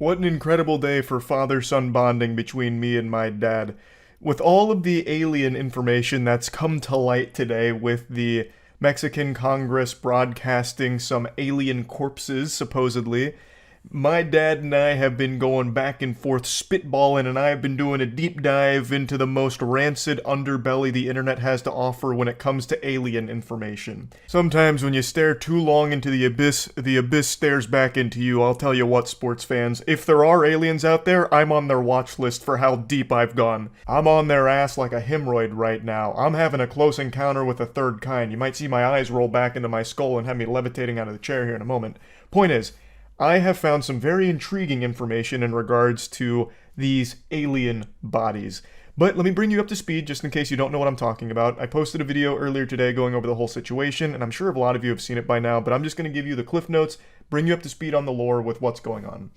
What an incredible day for father-son bonding between me and my dad. With all of the alien information that's come to light today, with the Mexican Congress broadcasting some alien corpses, supposedly, my dad and I have been going back and forth spitballing, and I have been doing a deep dive into the most rancid underbelly the internet has to offer when it comes to alien information. Sometimes when you stare too long into the abyss stares back into you. I'll tell you what, sports fans, if there are aliens out there, I'm on their watch list for how deep I've gone. I'm on their ass like a hemorrhoid right now. I'm having a close encounter with a third kind. You might see my eyes roll back into my skull and have me levitating out of the chair here in a moment. Point is, I have found some very intriguing information in regards to these alien bodies. But let me bring you up to speed just in case you don't know what I'm talking about. I posted a video earlier today going over the whole situation, and I'm sure a lot of you have seen it by now, but I'm just going to give you the cliff notes, bring you up to speed on the lore with what's going on.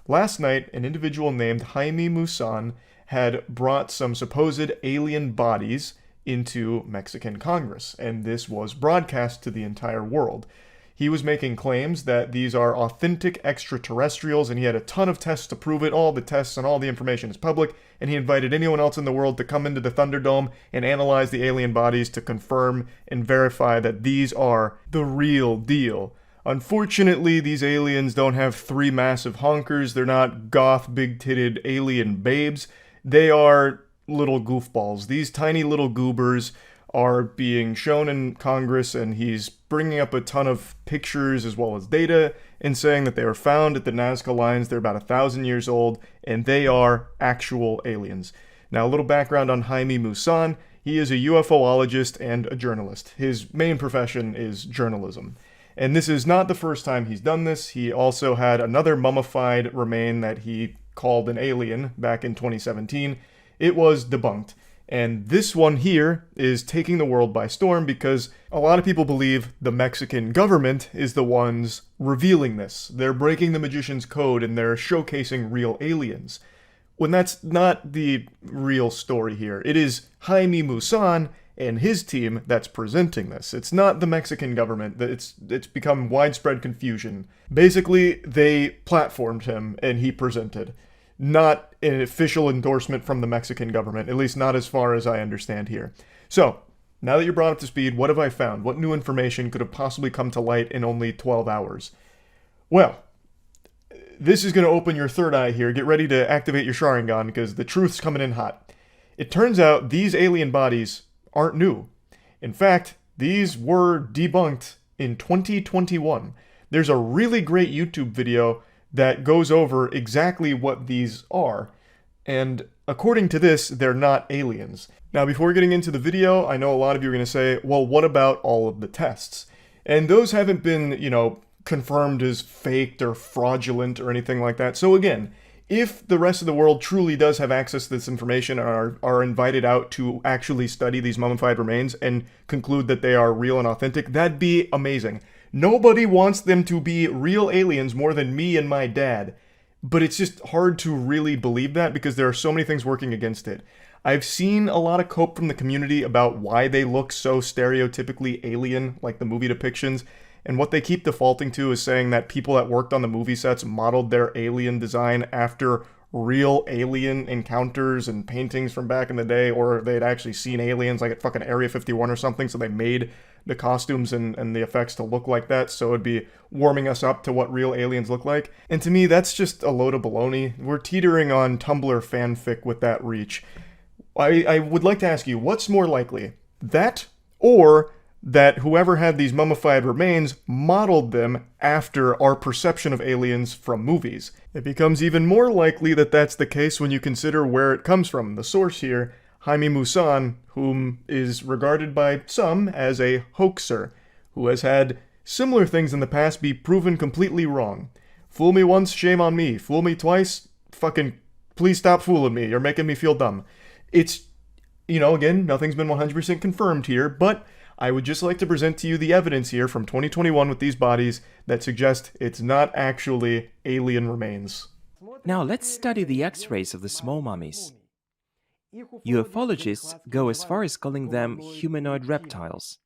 Last night, an individual named Jaime Musan had brought some supposed alien bodies into Mexican Congress, and this was broadcast to the entire world. He was making claims that these are authentic extraterrestrials, and he had a ton of tests to prove it. All the tests and all the information is public, and he invited anyone else in the world to come into the Thunderdome and analyze the alien bodies to confirm and verify that these are the real deal. Unfortunately, these aliens don't have three massive honkers. They're not goth, big-titted alien babes. They are little goofballs. These tiny little goobers are being shown in Congress, and he's bringing up a ton of pictures as well as data and saying that they were found at the Nazca Lines. They're about 1,000 years old, and they are actual aliens. Now, a little background on Jaime Musan. He is a UFOologist and a journalist. His main profession is journalism. And this is not the first time he's done this. He also had another mummified remain that he called an alien back in 2017. It was debunked. And this one here is taking the world by storm because a lot of people believe the Mexican government is the ones revealing this. They're breaking the magician's code and they're showcasing real aliens. When that's not the real story here. It is Jaime Musan and his team that's presenting this. It's not the Mexican government. It's become widespread confusion. Basically, they platformed him and he presented. Not an official endorsement from the Mexican government, at least not as far as I understand here. So, now that you're brought up to speed, what have I found? What new information could have possibly come to light in only 12 hours? Well, this is going to open your third eye here. Get ready to activate your Sharingan because the truth's coming in hot. It turns out these alien bodies aren't new. In fact, these were debunked in 2021. There's a really great YouTube video that goes over exactly what these are, and according to this, they're not aliens. Now, before getting into the video, I know a lot of you are going to say, well, what about all of the tests? And those haven't been, confirmed as faked or fraudulent or anything like that. So again, if the rest of the world truly does have access to this information and are invited out to actually study these mummified remains and conclude that they are real and authentic, that'd be amazing. Nobody wants them to be real aliens more than me and my dad. But it's just hard to really believe that because there are so many things working against it. I've seen a lot of cope from the community about why they look so stereotypically alien, like the movie depictions. And what they keep defaulting to is saying that people that worked on the movie sets modeled their alien design after real alien encounters and paintings from back in the day, or they'd actually seen aliens like at fucking Area 51 or something, so they made the costumes and the effects to look like that, so it'd be warming us up to what real aliens look like. And to me, that's just a load of baloney. We're teetering on Tumblr fanfic with that reach. I would like to ask you, what's more likely? That, or that whoever had these mummified remains modeled them after our perception of aliens from movies? It becomes even more likely that that's the case when you consider where it comes from. The source here, Jaime Musan, whom is regarded by some as a hoaxer, who has had similar things in the past be proven completely wrong. Fool me once, shame on me. Fool me twice, fucking please stop fooling me. You're making me feel dumb. It's, again, nothing's been 100% confirmed here, but I would just like to present to you the evidence here from 2021 with these bodies that suggest it's not actually alien remains. Now let's study the X-rays of the small mummies. Ufologists go as far as calling them humanoid reptiles.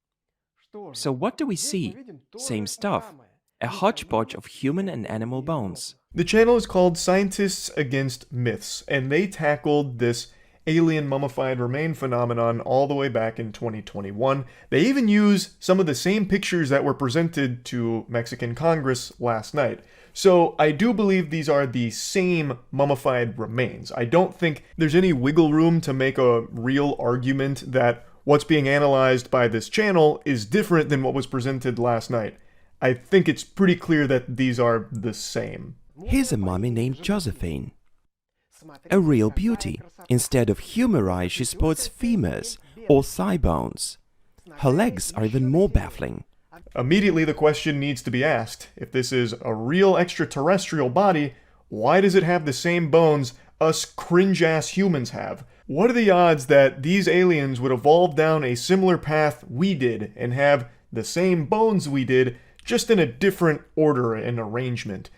So what do we see? Same stuff. a hodgepodge of human and animal bones. The channel is called Scientists Against Myths, and they tackled this alien mummified remain phenomenon all the way back in 2021. They even use some of the same pictures that were presented to Mexican Congress last night. So I do believe these are the same mummified remains. I don't think there's any wiggle room to make a real argument that what's being analyzed by this channel is different than what was presented last night. I think it's pretty clear that these are the same. Here's a mummy named Josephine. A real beauty. Instead of humerus, she sports femurs, or thigh bones. Her legs are even more baffling. Immediately the question needs to be asked, if this is a real extraterrestrial body, why does it have the same bones us cringe-ass humans have? What are the odds that these aliens would evolve down a similar path we did and have the same bones we did, just in a different order and arrangement?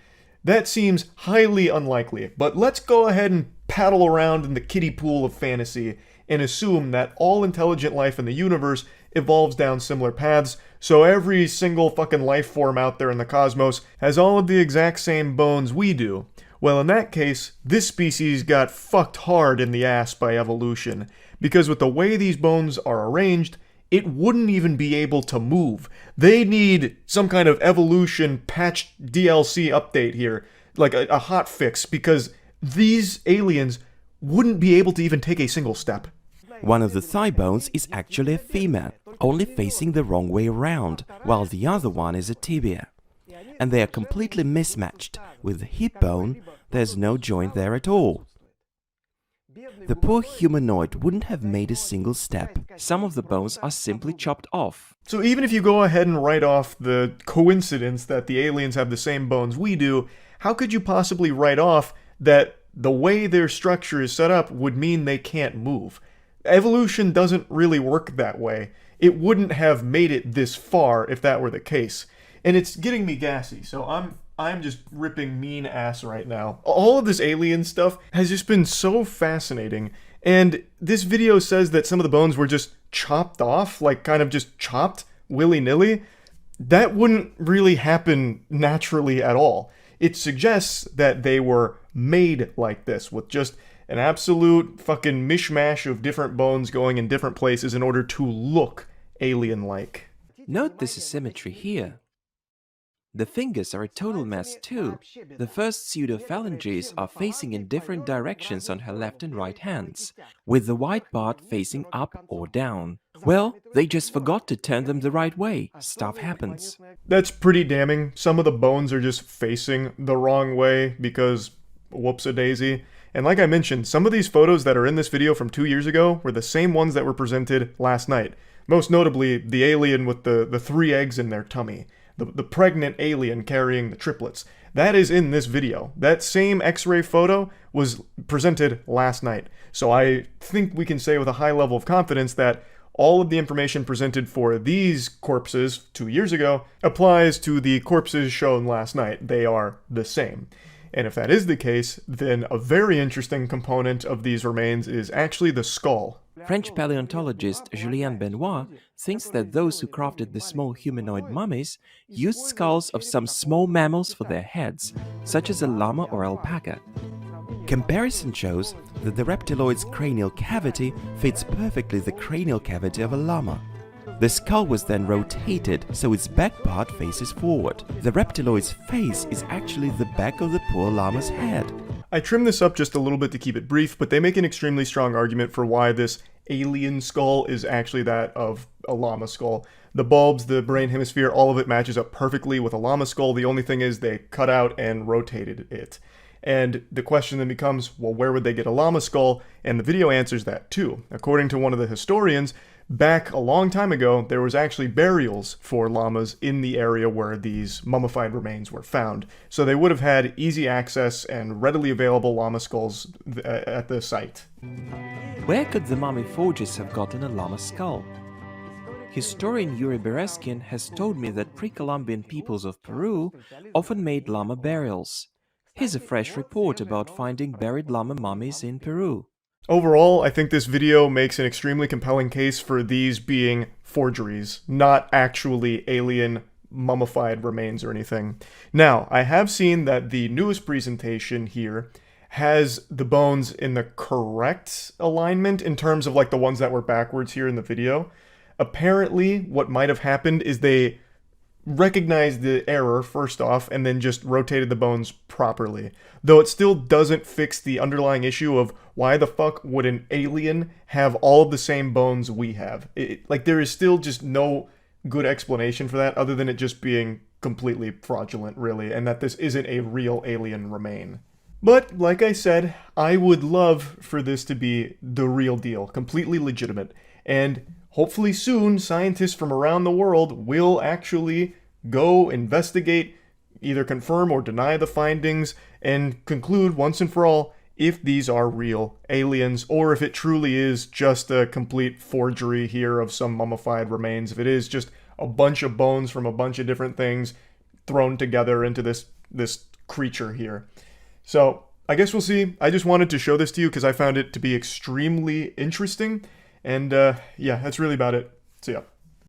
That seems highly unlikely, but let's go ahead and paddle around in the kiddie pool of fantasy and assume that all intelligent life in the universe evolves down similar paths, so every single fucking life form out there in the cosmos has all of the exact same bones we do. Well, in that case, this species got fucked hard in the ass by evolution, because with the way these bones are arranged, it wouldn't even be able to move. They need some kind of evolution patched DLC update here, like a hot fix, because these aliens wouldn't be able to even take a single step. One of the thigh bones is actually a femur, only facing the wrong way around, while the other one is a tibia. And they are completely mismatched. With the hip bone, there's no joint there at all. The poor humanoid wouldn't have made a single step. Some of the bones are simply chopped off. So even if you go ahead and write off the coincidence that the aliens have the same bones we do, how could you possibly write off that the way their structure is set up would mean they can't move? Evolution doesn't really work that way. It wouldn't have made it this far if that were the case. And it's getting me gassy, so I'm just ripping mean ass right now. All of this alien stuff has just been so fascinating, and this video says that some of the bones were just chopped off, like kind of just chopped willy-nilly. That wouldn't really happen naturally at all. It suggests that they were made like this, with just an absolute fucking mishmash of different bones going in different places in order to look alien-like. Note this asymmetry here. The fingers are a total mess too. The first pseudophalanges are facing in different directions on her left and right hands, with the white part facing up or down. Well, they just forgot to turn them the right way. Stuff happens. That's pretty damning. Some of the bones are just facing the wrong way because whoops-a-daisy. And like I mentioned, some of these photos that are in this video from 2 years ago were the same ones that were presented last night. Most notably, the alien with the 3 eggs in their tummy. The pregnant alien carrying the triplets. That is in this video. That same X-ray photo was presented last night. So I think we can say with a high level of confidence that all of the information presented for these corpses 2 years ago applies to the corpses shown last night. They are the same. And if that is the case, then a very interesting component of these remains is actually the skull. French paleontologist Julien Benoit thinks that those who crafted the small humanoid mummies used skulls of some small mammals for their heads, such as a llama or alpaca. Comparison shows that the reptiloid's cranial cavity fits perfectly the cranial cavity of a llama. The skull was then rotated so its back part faces forward. The reptiloid's face is actually the back of the poor llama's head. I trimmed this up just a little bit to keep it brief, but they make an extremely strong argument for why this alien skull is actually that of a llama skull. The bulbs, the brain hemisphere, all of it matches up perfectly with a llama skull. The only thing is they cut out and rotated it. And the question then becomes, well, where would they get a llama skull? And the video answers that too. According to one of the historians, back a long time ago, there was actually burials for llamas in the area where these mummified remains were found. So they would have had easy access and readily available llama skulls at the site. Where could the mummy forgers have gotten a llama skull? Historian Yuri Bereskin has told me that pre-Columbian peoples of Peru often made llama burials. Here's a fresh report about finding buried llama mummies in Peru. Overall, I think this video makes an extremely compelling case for these being forgeries, not actually alien mummified remains or anything. Now, I have seen that the newest presentation here has the bones in the correct alignment in terms of like the ones that were backwards here in the video. Apparently, what might have happened is they recognized the error first off and then just rotated the bones properly. Though it still doesn't fix the underlying issue of why the fuck would an alien have all of the same bones we have? Like, there is still just no good explanation for that other than it just being completely fraudulent, really, and that this isn't a real alien remain. But, like I said, I would love for this to be the real deal, completely legitimate, and hopefully soon scientists from around the world will actually go investigate, either confirm or deny the findings, and conclude once and for all if these are real aliens, or if it truly is just a complete forgery here of some mummified remains, if it is just a bunch of bones from a bunch of different things thrown together into this creature here. So, I guess we'll see. I just wanted to show this to you because I found it to be extremely interesting, and yeah, that's really about it. So yeah.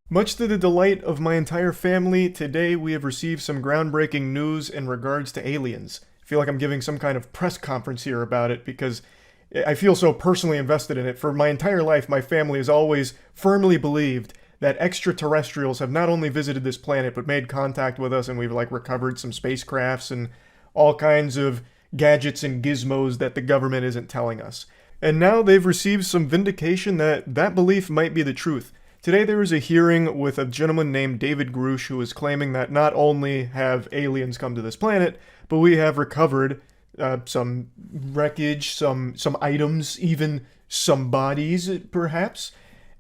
Much to the delight of my entire family, today we have received some groundbreaking news in regards to aliens. I feel like I'm giving some kind of press conference here about it because I feel so personally invested in it. For my entire life, my family has always firmly believed that extraterrestrials have not only visited this planet, but made contact with us, and we've like recovered some spacecrafts and all kinds of gadgets and gizmos that the government isn't telling us. And now they've received some vindication that that belief might be the truth. Today there was a hearing with a gentleman named David Grusch who was claiming that not only have aliens come to this planet, but we have recovered some wreckage, some items, even some bodies, perhaps.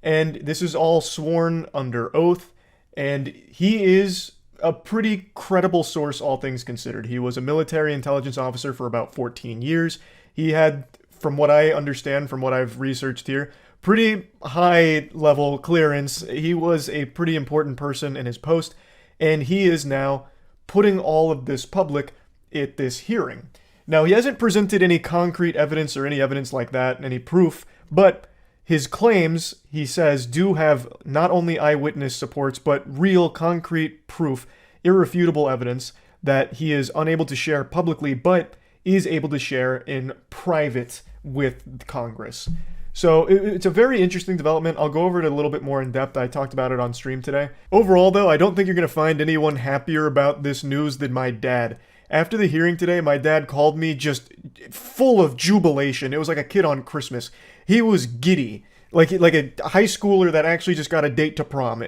And this is all sworn under oath, and he is a pretty credible source, all things considered. He was a military intelligence officer for about 14 years. He had, from what I understand, from what I've researched here, pretty high level clearance. He was a pretty important person in his post, and he is now putting all of this public at this hearing. Now, he hasn't presented any concrete evidence or any evidence like that, any proof, but his claims, he says, do have not only eyewitness supports, but real concrete proof, irrefutable evidence that he is unable to share publicly, but is able to share in private with Congress. So it's a very interesting development. I'll go over it a little bit more in depth. I talked about it on stream today. Overall, though, I don't think you're going to find anyone happier about this news than my dad. After the hearing today, my dad called me just full of jubilation. It was like a kid on Christmas. He was giddy, like a high schooler that actually just got a date to prom.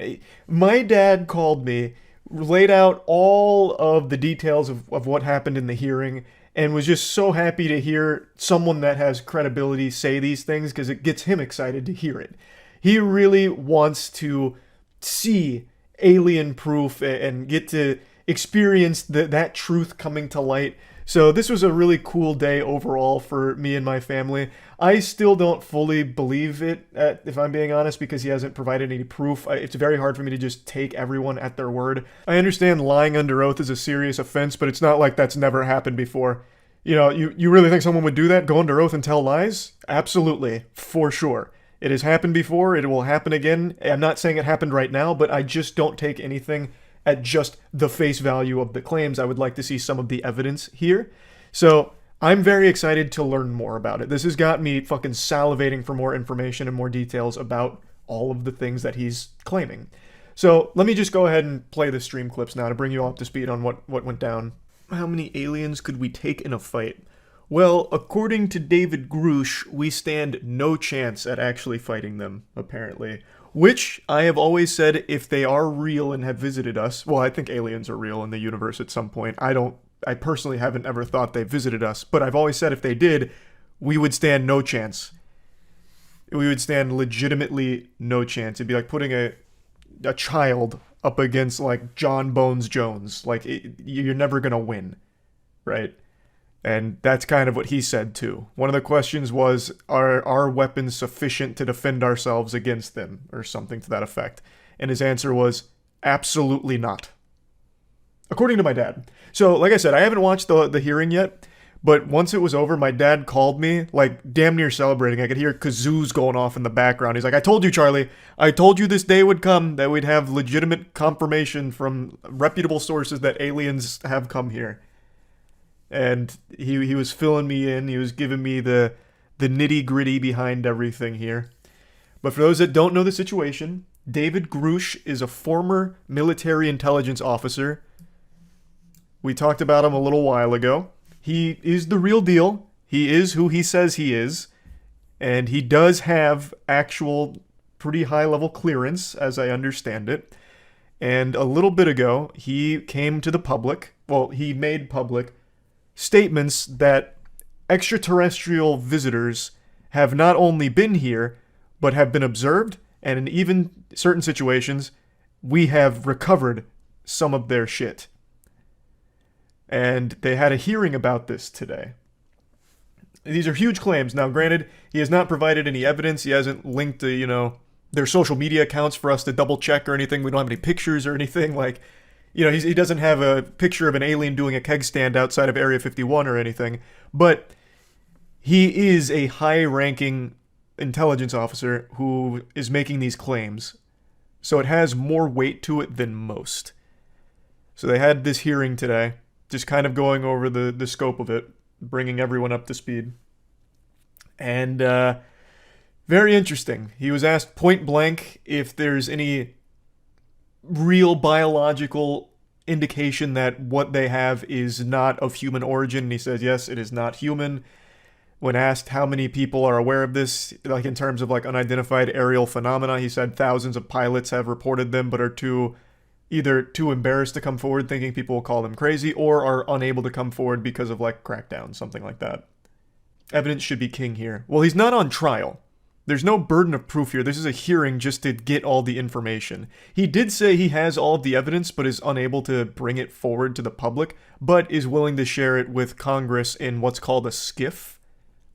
My dad called me, laid out all of the details of what happened in the hearing, and was just so happy to hear someone that has credibility say these things because it gets him excited to hear it. He really wants to see alien proof and get to experience that truth coming to light. So this was a really cool day overall for me and my family. I still don't fully believe it, if I'm being honest, because he hasn't provided any proof. It's very hard for me to just take everyone at their word. I understand lying under oath is a serious offense, but it's not like that's never happened before. You know, you really think someone would do that? Go under oath and tell lies? Absolutely, for sure. It has happened before, it will happen again. I'm not saying it happened right now, but I just don't take anything at just the face value of the claims. I would like to see some of the evidence here. So I'm very excited to learn more about it. This has got me fucking salivating for more information and more details about all of the things that he's claiming. So let me just go ahead and play the stream clips now to bring you up to speed on what went down. How many aliens could we take in a fight? Well, according to David Grusch, we stand no chance at actually fighting them, apparently. Which, I have always said, if they are real and have visited us, well, I think aliens are real in the universe at some point. I personally haven't ever thought they visited us, but I've always said if they did, we would stand no chance. We would stand legitimately no chance. It'd be like putting a child up against, like, John Bones Jones. Like, you're never gonna win, right? And that's kind of what he said, too. One of the questions was, are our weapons sufficient to defend ourselves against them? Or something to that effect. And his answer was, absolutely not. According to my dad. So, like I said, I haven't watched the hearing yet, But once it was over, my dad called me, like damn near celebrating. I could hear kazoos going off in the background. He's like, I told you, Charlie. I told you this day would come, that we'd have legitimate confirmation from reputable sources that aliens have come here. And he was filling me in. He was giving me the nitty gritty behind everything here. But for those that don't know the situation, David Grusch is a former military intelligence officer. We talked about him a little while ago. He is the real deal. He is who he says he is. And he does have actual pretty high level clearance, as I understand it. And a little bit ago, he came to the public. Well, he made public statements that extraterrestrial visitors have not only been here, but have been observed. And in even certain situations, we have recovered some of their shit. And they had a hearing about this today. These are huge claims. Now, granted, he has not provided any evidence. He hasn't linked to, their social media accounts for us to double check or anything. We don't have any pictures or anything. Like, he doesn't have a picture of an alien doing a keg stand outside of Area 51 or anything. But he is a high-ranking intelligence officer who is making these claims. So it has more weight to it than most. So they had this hearing today. Just kind of going over the scope of it, bringing everyone up to speed. And very interesting. He was asked point blank if there's any real biological indication that what they have is not of human origin. And he says, yes, it is not human. When asked how many people are aware of this, like in terms of like unidentified aerial phenomena, he said thousands of pilots have reported them but are either too embarrassed to come forward thinking people will call them crazy, or are unable to come forward because of like crackdowns, something like that. Evidence should be king here. Well, he's not on trial. There's no burden of proof here. This is a hearing just to get all the information. He did say he has all of the evidence but is unable to bring it forward to the public, but is willing to share it with Congress in what's called a skiff,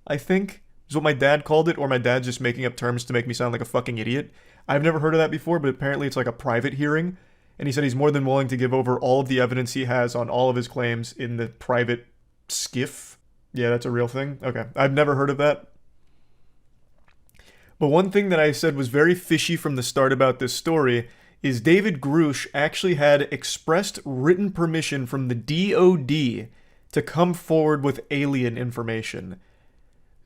I think, is what my dad called it, or my dad's just making up terms to make me sound like a fucking idiot. I've never heard of that before, but apparently it's like a private hearing. And he said he's more than willing to give over all of the evidence he has on all of his claims in the private skiff. Yeah, that's a real thing? Okay. I've never heard of that. But one thing that I said was very fishy from the start about this story is David Grusch actually had expressed written permission from the DOD to come forward with alien information.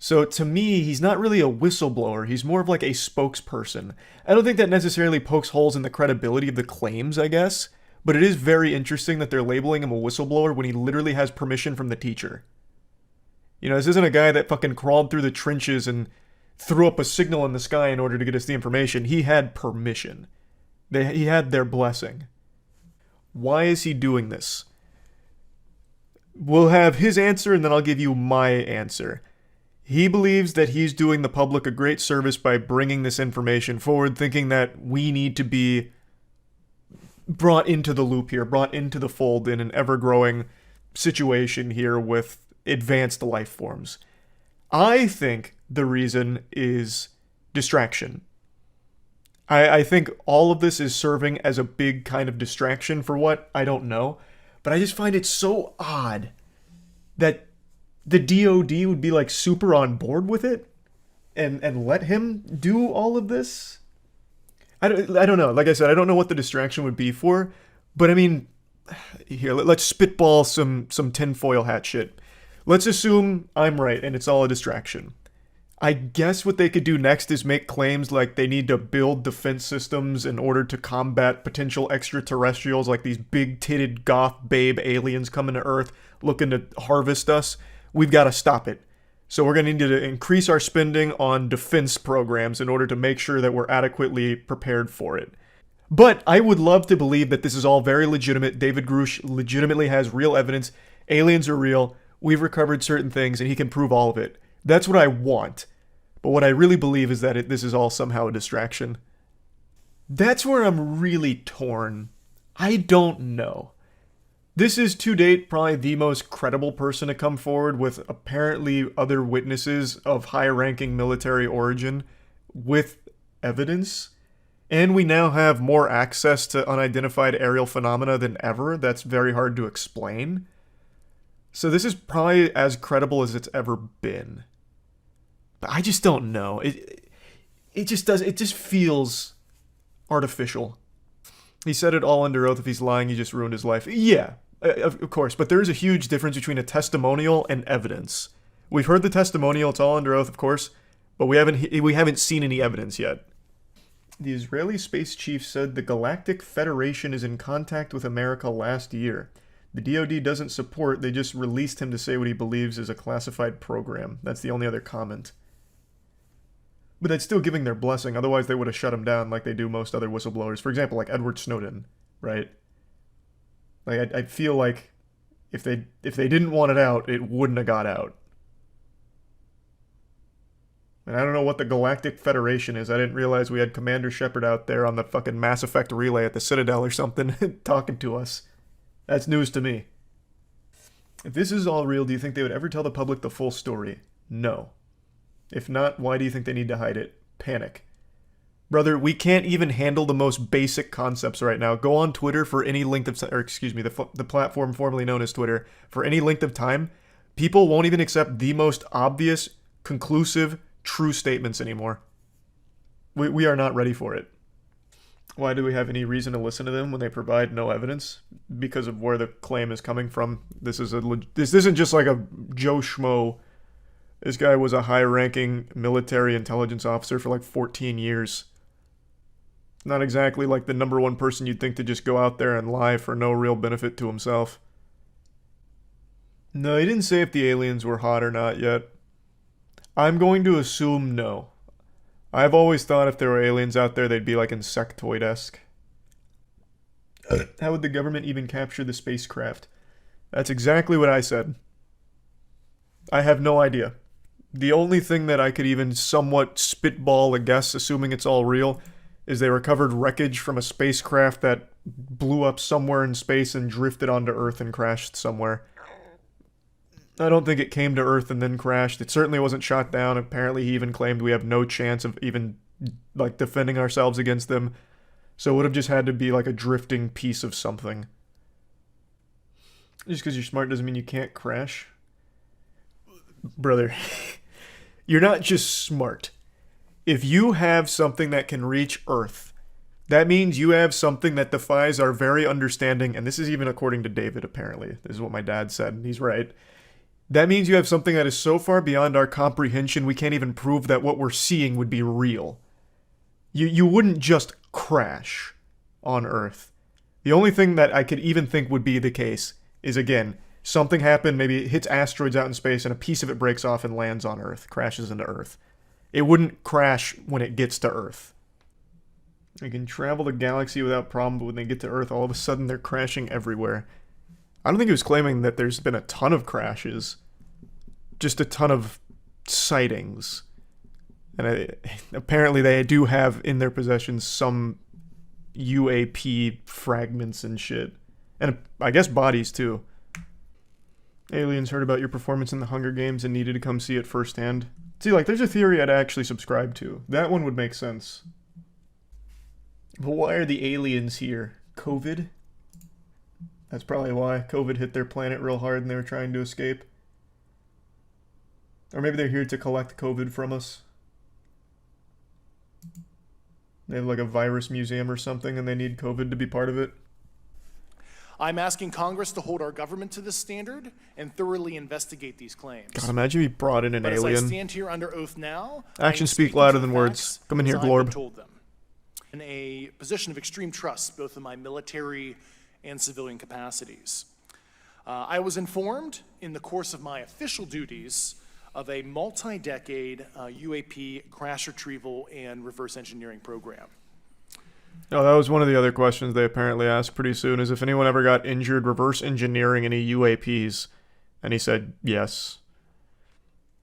So to me, he's not really a whistleblower. He's more of like a spokesperson. I don't think that necessarily pokes holes in the credibility of the claims, I guess. But it is very interesting that they're labeling him a whistleblower when he literally has permission from the teacher. This isn't a guy that fucking crawled through the trenches and threw up a signal in the sky in order to get us the information. He had permission. He had their blessing. Why is he doing this? We'll have his answer and then I'll give you my answer. He believes that he's doing the public a great service by bringing this information forward, thinking that we need to be brought into the loop here, brought into the fold in an ever-growing situation here with advanced life forms. I think the reason is distraction. I think all of this is serving as a big kind of distraction for what? I don't know. But I just find it so odd that the DOD would be like super on board with it and let him do all of this. I don't know. Like I said, I don't know what the distraction would be for, but I mean, here, let's spitball some tinfoil hat shit. Let's assume I'm right and it's all a distraction. I guess what they could do next is make claims like they need to build defense systems in order to combat potential extraterrestrials, like these big-titted goth babe aliens coming to Earth looking to harvest us. We've got to stop it. So we're going to need to increase our spending on defense programs in order to make sure that we're adequately prepared for it. But I would love to believe that this is all very legitimate. David Grusch legitimately has real evidence. Aliens are real. We've recovered certain things, and he can prove all of it. That's what I want. But what I really believe is that this is all somehow a distraction. That's where I'm really torn. I don't know. This is, to date, probably the most credible person to come forward with apparently other witnesses of high-ranking military origin with evidence. And we now have more access to unidentified aerial phenomena than ever. That's very hard to explain. So this is probably as credible as it's ever been. But I just don't know. It just feels artificial. He said it all under oath. If he's lying, he just ruined his life. Yeah, of course. But there is a huge difference between a testimonial and evidence. We've heard the testimonial. It's all under oath, of course. But we haven't seen any evidence yet. The Israeli space chief said the Galactic Federation is in contact with America last year. The DoD doesn't support, they just released him to say what he believes is a classified program. That's the only other comment. But that's still giving their blessing, otherwise they would have shut him down like they do most other whistleblowers. For example, like Edward Snowden, right? Like, I feel like if they didn't want it out, it wouldn't have got out. And I don't know what the Galactic Federation is. I didn't realize we had Commander Shepard out there on the fucking Mass Effect relay at the Citadel or something talking to us. That's news to me. If this is all real, do you think they would ever tell the public the full story? No. If not, why do you think they need to hide it? Panic. Brother, we can't even handle the most basic concepts right now. Go on Twitter for any length of time, or excuse me, the platform formerly known as Twitter, for any length of time. People won't even accept the most obvious, conclusive, true statements anymore. We are not ready for it. Why do we have any reason to listen to them when they provide no evidence? Because of where the claim is coming from. This isn't just like a Joe Schmo. This guy was a high-ranking military intelligence officer for like 14 years. Not exactly like the number one person you'd think to just go out there and lie for no real benefit to himself. No, he didn't say if the aliens were hot or not yet. I'm going to assume no. I've always thought if there were aliens out there, they'd be like insectoid-esque. How would the government even capture the spacecraft? That's exactly what I said. I have no idea. The only thing that I could even somewhat spitball a guess, assuming it's all real, is they recovered wreckage from a spacecraft that blew up somewhere in space and drifted onto Earth and crashed somewhere. I don't think it came to Earth and then crashed. It certainly wasn't shot down. Apparently he even claimed we have no chance of even, like, defending ourselves against them. So it would have just had to be like a drifting piece of something. Just because you're smart doesn't mean you can't crash. Brother, you're not just smart. If you have something that can reach Earth, that means you have something that defies our very understanding, and this is even according to David, apparently. This is what my dad said, and he's right. That means you have something that is so far beyond our comprehension we can't even prove that what we're seeing would be real. You wouldn't just crash on Earth. The only thing that I could even think would be the case is, again, something happened, maybe it hits asteroids out in space and a piece of it breaks off and lands on Earth, crashes into Earth. It wouldn't crash when it gets to Earth. They can travel the galaxy without problem, but when they get to Earth, all of a sudden they're crashing everywhere. I don't think he was claiming that there's been a ton of crashes. Just a ton of sightings. And apparently they do have in their possession some UAP fragments and shit. And I guess bodies too. Aliens heard about your performance in the Hunger Games and needed to come see it firsthand. See, like, there's a theory I'd actually subscribe to. That one would make sense. But why are the aliens here? COVID? That's probably why. COVID hit their planet real hard and they were trying to escape. Or maybe they're here to collect COVID from us. They have like a virus museum or something and they need COVID to be part of it. I'm asking Congress to hold our government to this standard and thoroughly investigate these claims. God, imagine if you brought in an but alien. As I stand here under oath now, actions speak louder than words. Come in here, Glorb. Told them. In a position of extreme trust, both in my military and civilian capacities. I was informed in the course of my official duties of a multi-decade UAP crash retrieval and reverse engineering program. No, that was one of the other questions they apparently asked pretty soon, is if anyone ever got injured reverse engineering any UAPs. And he said yes.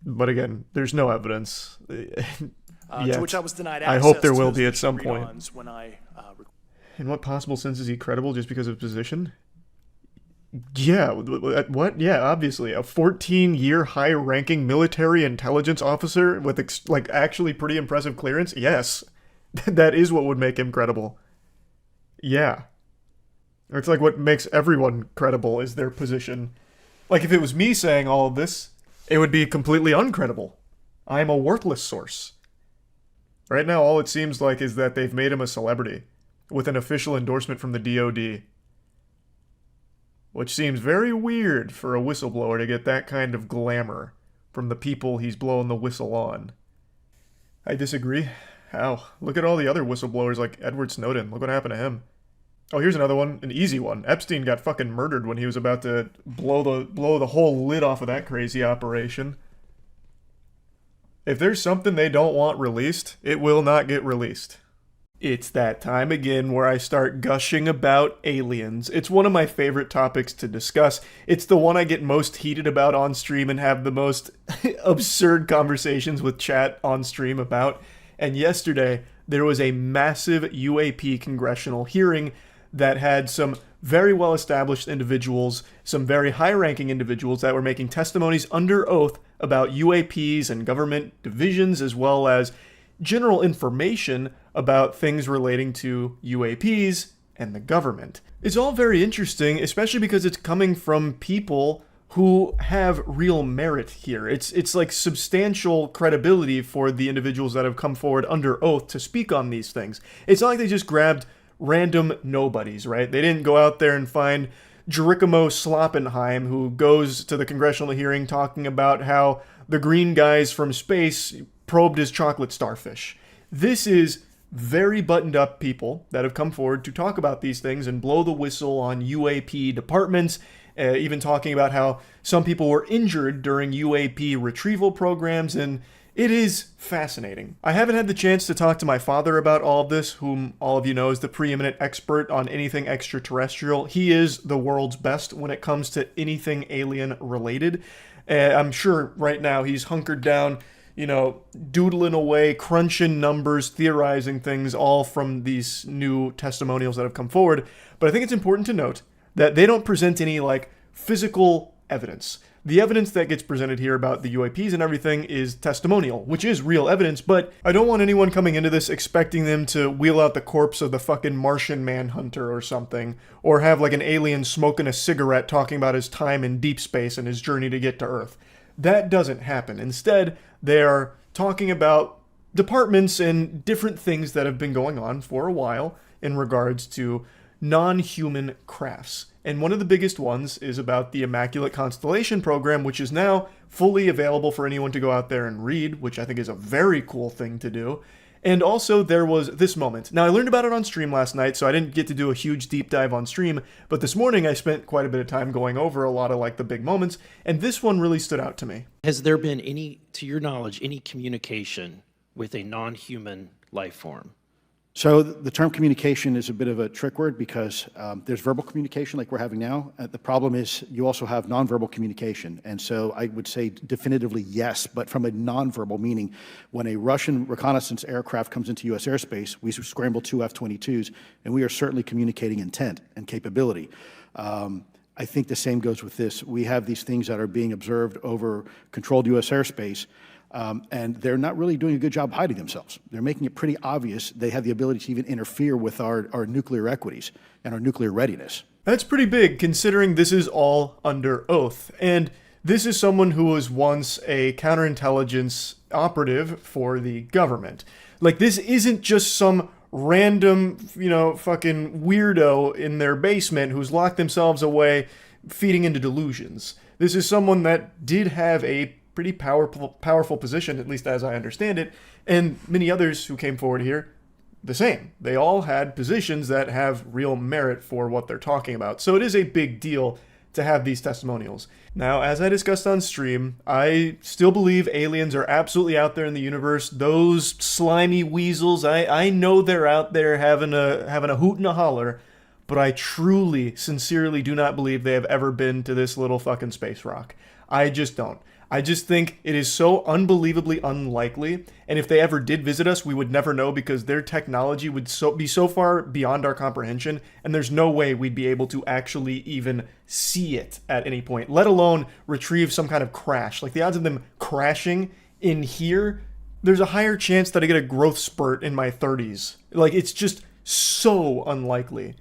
But again, there's no evidence. To which I was denied access. I hope there will be at some point. When In what possible sense is he credible just because of his position? Yeah, what? Yeah, obviously. A 14-year high-ranking military intelligence officer with, actually pretty impressive clearance? Yes. That is what would make him credible. Yeah. It's like what makes everyone credible is their position. Like, if it was me saying all of this, it would be completely uncredible. I'm a worthless source. Right now, all it seems like is that they've made him a celebrity with an official endorsement from the DoD. Which seems very weird for a whistleblower to get that kind of glamour from the people he's blowing the whistle on. I disagree. How? Look at all the other whistleblowers like Edward Snowden. Look what happened to him. Oh, here's another one, an easy one. Epstein got fucking murdered when he was about to blow the whole lid off of that crazy operation. If there's something they don't want released, it will not get released. It's that time again where I start gushing about aliens. It's one of my favorite topics to discuss. It's the one I get most heated about on stream and have the most absurd conversations with chat on stream about. And yesterday, there was a massive UAP congressional hearing that had some very well-established individuals, some very high-ranking individuals that were making testimonies under oath about UAPs and government divisions, as well as general information about things relating to UAPs and the government. It's all very interesting, especially because it's coming from people who have real merit here. It's like substantial credibility for the individuals that have come forward under oath to speak on these things. It's not like they just grabbed random nobodies, right? They didn't go out there and find Giacomo Sloppenheim, who goes to the congressional hearing talking about how the green guys from space probed his chocolate starfish. This is very buttoned up people that have come forward to talk about these things and blow the whistle on UAP departments, even talking about how some people were injured during UAP retrieval programs, and it is fascinating. I haven't had the chance to talk to my father about all of this, whom all of you know is the preeminent expert on anything extraterrestrial. He is the world's best when it comes to anything alien related. I'm sure right now he's hunkered down, doodling away, crunching numbers, theorizing things, all from these new testimonials that have come forward. But I think it's important to note that they don't present any, physical evidence. The evidence that gets presented here about the UAPs and everything is testimonial, which is real evidence, but I don't want anyone coming into this expecting them to wheel out the corpse of the fucking Martian Manhunter or something, or have an alien smoking a cigarette talking about his time in deep space and his journey to get to Earth. That doesn't happen. Instead, they are talking about departments and different things that have been going on for a while in regards to non-human crafts. And one of the biggest ones is about the Immaculate Constellation program, which is now fully available for anyone to go out there and read, which I think is a very cool thing to do. And also there was this moment. Now I learned about it on stream last night, so I didn't get to do a huge deep dive on stream, but this morning I spent quite a bit of time going over a lot of the big moments, and this one really stood out to me. Has there been any, to your knowledge, any communication with a non-human life form? So the term communication is a bit of a trick word because there's verbal communication like we're having now. The problem is you also have nonverbal communication. And so I would say definitively yes, but from a nonverbal meaning, when a Russian reconnaissance aircraft comes into U.S. airspace, we scramble 2 F-22s, and we are certainly communicating intent and capability. I think the same goes with this. We have these things that are being observed over controlled U.S. airspace, and they're not really doing a good job hiding themselves. They're making it pretty obvious they have the ability to even interfere with our nuclear equities and our nuclear readiness. That's pretty big, considering this is all under oath. And this is someone who was once a counterintelligence operative for the government. This isn't just some random, fucking weirdo in their basement who's locked themselves away feeding into delusions. This is someone that did have a pretty powerful position, at least as I understand it, and many others who came forward here, the same. They all had positions that have real merit for what they're talking about. So it is a big deal to have these testimonials. Now, as I discussed on stream, I still believe aliens are absolutely out there in the universe. Those slimy weasels, I know they're out there having a hoot and a holler, but I truly, sincerely do not believe they have ever been to this little fucking space rock. I just don't. I just think it is so unbelievably unlikely, and if they ever did visit us, we would never know because their technology would be so far beyond our comprehension, and there's no way we'd be able to actually even see it at any point, let alone retrieve some kind of crash. The odds of them crashing in here, there's a higher chance that I get a growth spurt in my 30s. It's just so unlikely.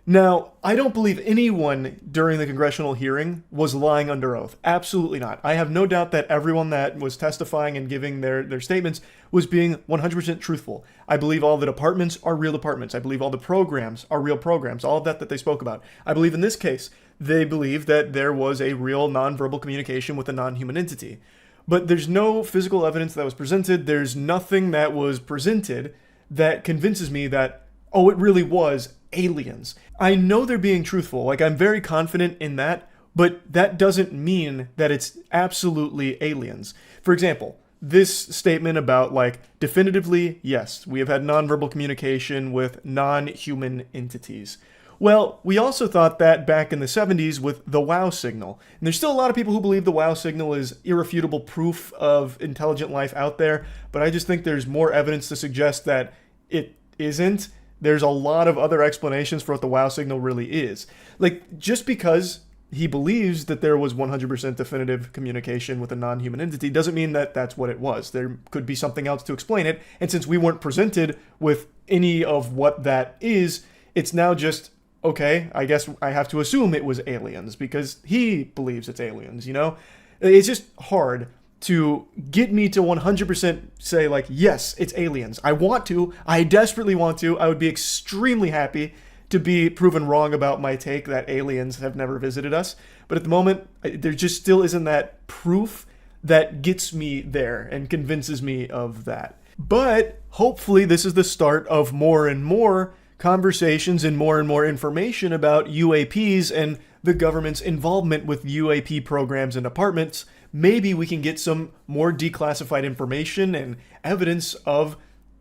Now, I don't believe anyone during the congressional hearing was lying under oath. Absolutely not. I have no doubt that everyone that was testifying and giving their statements was being 100% truthful. I believe all the departments are real departments. I believe all the programs are real programs, all of that they spoke about. I believe in this case, they believe that there was a real nonverbal communication with a non-human entity. But there's no physical evidence that was presented. There's nothing that was presented that convinces me that, oh, it really was aliens. I know they're being truthful. Like, I'm very confident in that, but that doesn't mean that it's absolutely aliens. For example, this statement about, like, definitively, yes, we have had nonverbal communication with non-human entities. Well, we also thought that back in the 70s with the WOW signal. And there's still a lot of people who believe the WOW signal is irrefutable proof of intelligent life out there, but I just think there's more evidence to suggest that it isn't. There's a lot of other explanations for what the WOW signal really is. Like, just because he believes that there was 100% definitive communication with a non-human entity doesn't mean that that's what it was. There could be something else to explain it. And since we weren't presented with any of what that is, it's now just, okay, I guess I have to assume it was aliens because he believes it's aliens, you know? It's just hard to get me to 100% say, like, yes, it's aliens. I desperately want to. I would be extremely happy to be proven wrong about my take that aliens have never visited us. But at the moment, there just still isn't that proof that gets me there and convinces me of that. But hopefully this is the start of more and more conversations and more information about UAPs and the government's involvement with UAP programs and departments. Maybe we can get some more declassified information and evidence of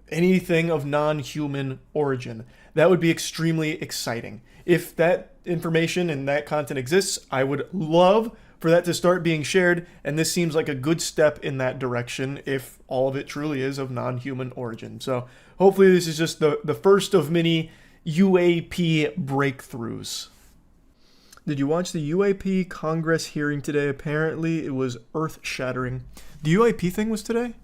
anything of non-human origin. That would be extremely exciting. If that information and that content exists, I would love for that to start being shared, and this seems like a good step in that direction if all of it truly is of non-human origin. So hopefully this is just the first of many UAP breakthroughs. Did you watch the UAP Congress hearing today? Apparently it was earth-shattering. The UAP thing was today?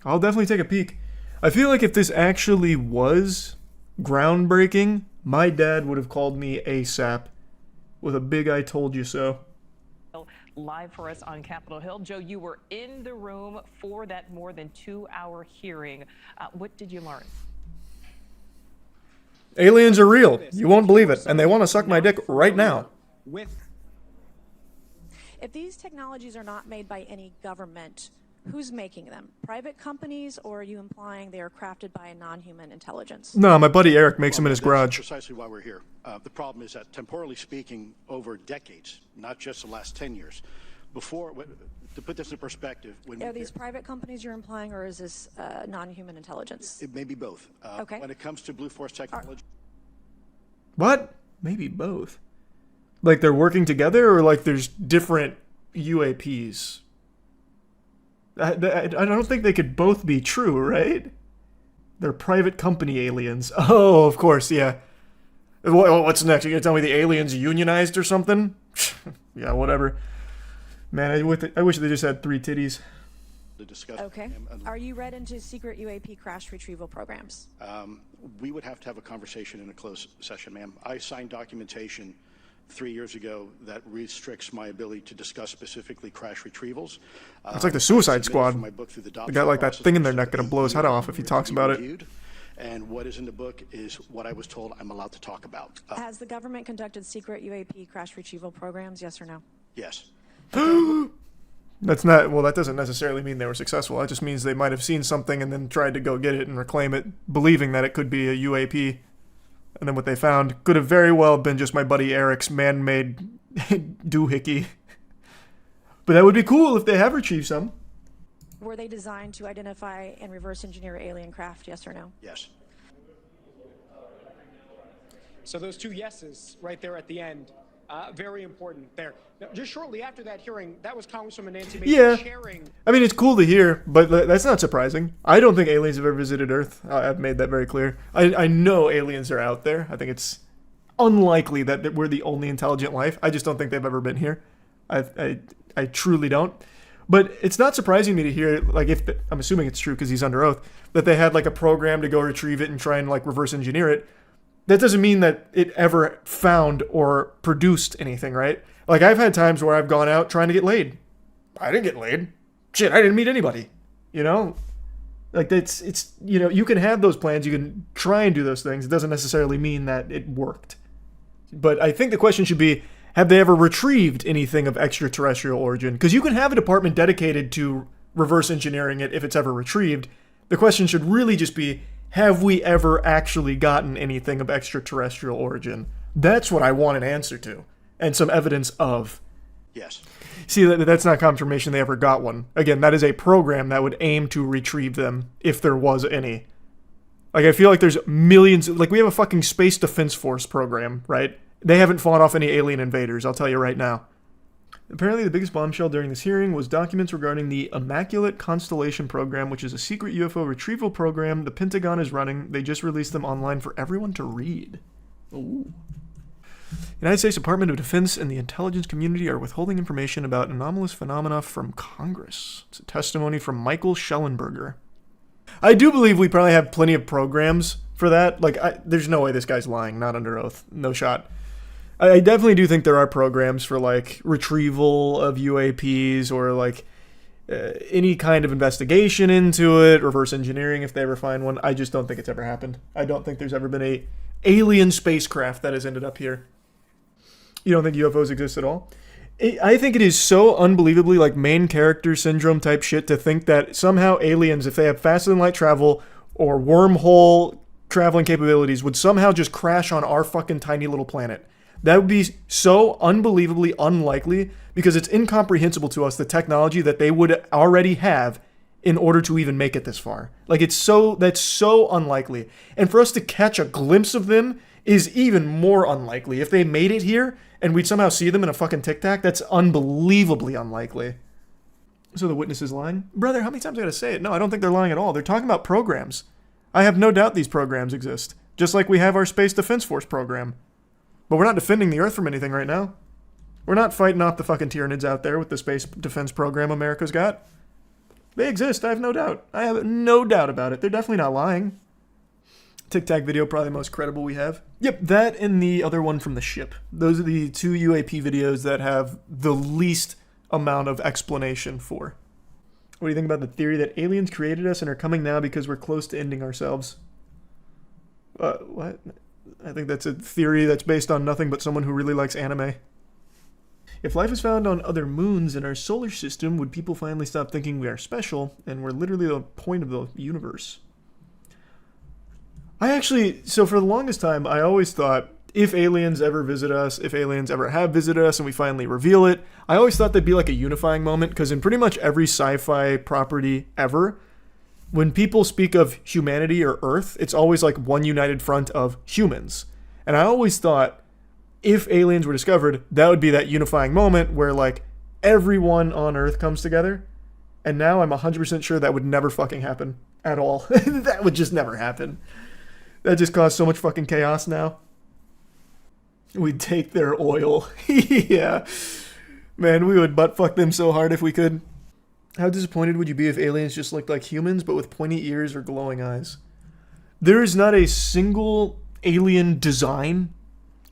I'll definitely take a peek. I feel like if this actually was groundbreaking, my dad would have called me ASAP with a big "I told you so." Live for us on Capitol Hill. Joe, you were in the room for that more than 2-hour hearing. What did you learn? Aliens are real. You won't believe it. And they want to suck my dick right now. If these technologies are not made by any government, who's making them? Private companies, or are you implying they are crafted by a non-human intelligence? No, my buddy Eric makes them in his garage. That's precisely why we're here. The problem is that, temporally speaking, over decades, not just the last 10 years, to put this in perspective, Are these private companies you're implying, or is this non-human intelligence? it may be both. Okay. When it comes to Blue Force technology, What? Maybe both. Like they're working together, or like there's different UAPs? I don't think they could both be true, right? They're private company aliens. Oh, of course, yeah. What's next? You gonna tell me the aliens unionized or something? Yeah, whatever. Man, I wish they just had 3 titties. to discuss. Okay. Are you read into secret UAP crash retrieval programs? We would have to have a conversation in a closed session, ma'am. I signed documentation 3 years ago that restricts my ability to discuss specifically crash retrievals. It's like the Suicide Squad. My book through the They got like that thing in their neck gonna blow his head off if he talks about it. And what is in the book is what I was told I'm allowed to talk about. Has the government conducted secret UAP crash retrieval programs, yes or no? Yes. That's not, well, that doesn't necessarily mean they were successful. That just means they might have seen something and then tried to go get it and reclaim it, believing that it could be a UAP. And then what they found could have very well been just my buddy Eric's man-made doohickey. But that would be cool if they have retrieved some. Were they designed to identify and reverse engineer alien craft, yes or no? Yes. So those two yeses right there at the end, very important there. Now, just shortly after that hearing, that was Congresswoman Nancy Mace chairing. I mean, it's cool to hear, but that's not surprising. I don't think aliens have ever visited Earth. I've made that very clear. I know aliens are out there. I think it's unlikely that we're the only intelligent life. I just don't think they've ever been here. I truly don't. But it's not surprising me to hear, like, I'm assuming it's true because he's under oath, that they had like a program to go retrieve it and try and like reverse engineer it. that doesn't mean that it ever found or produced anything, right? Like, I've had times where I've gone out trying to get laid. I didn't get laid. Shit, I didn't meet anybody. You know? Like, it's you know, you can have those plans, you can try and do those things. It doesn't necessarily mean that it worked. But I think the question should be, have they ever retrieved anything of extraterrestrial origin? Because you can have a department dedicated to reverse engineering it if it's ever retrieved. The question should really just be, have we ever actually gotten anything of extraterrestrial origin? That's what I want an answer to, and some evidence of. Yes. See, that's not confirmation they ever got one. Again, that is a program that would aim to retrieve them, if there was any. Like, I feel like there's millions, like, we have a fucking Space Defense Force program, right? They haven't fought off any alien invaders, I'll tell you right now. Apparently, the biggest bombshell during this hearing was documents regarding the Immaculate Constellation program, which is a secret UFO retrieval program the Pentagon is running. They just released them online for everyone to read. Ooh. United States Department of Defense and the intelligence community are withholding information about anomalous phenomena from Congress. It's a testimony from Michael Schellenberger. I do believe we probably have plenty of programs for that. Like, there's no way this guy's lying, not under oath. No shot. I definitely do think there are programs for, like, retrieval of UAPs or, like, any kind of investigation into it, reverse engineering if they ever find one. I just don't think it's ever happened. I don't think there's ever been a alien spacecraft that has ended up here. You don't think UFOs exist at all? I think it is so unbelievably, like, main character syndrome type shit to think that somehow aliens, if they have faster than light travel or wormhole traveling capabilities, would somehow just crash on our fucking tiny little planet. That would be so unbelievably unlikely because it's incomprehensible to us the technology that they would already have in order to even make it this far. Like, that's so unlikely. And for us to catch a glimpse of them is even more unlikely. If they made it here and we'd somehow see them in a fucking Tic Tac, that's unbelievably unlikely. So the witness is lying? Brother, how many times I gotta say it? No, I don't think they're lying at all. They're talking about programs. I have no doubt these programs exist. Just like we have our Space Defense Force program. But we're not defending the Earth from anything right now. We're not fighting off the fucking Tyranids out there with the space defense program America's got. They exist, I have no doubt. I have no doubt about it. They're definitely not lying. Tic Tac video, probably the most credible we have. Yep, that and the other one from the ship. Those are the two UAP videos that have the least amount of explanation for. What do you think about the theory that aliens created us and are coming now because we're close to ending ourselves? What? I think that's a theory that's based on nothing but someone who really likes anime. If life is found on other moons in our solar system, would people finally stop thinking we are special and we're literally the point of the universe? So for the longest time, I always thought if aliens ever visit us, if aliens ever have visited us and we finally reveal it, I always thought they'd be like a unifying moment, because in pretty much every sci-fi property ever, when people speak of humanity or Earth, it's always like one united front of humans. And I always thought if aliens were discovered, that would be that unifying moment where, like, everyone on Earth comes together. And now I'm 100% sure that would never fucking happen at all. That would just never happen. That just caused so much fucking chaos now. We'd take their oil. Yeah. Man, we would butt fuck them so hard if we could. How disappointed would you be if aliens just looked like humans but with pointy ears or glowing eyes? There is not a single alien design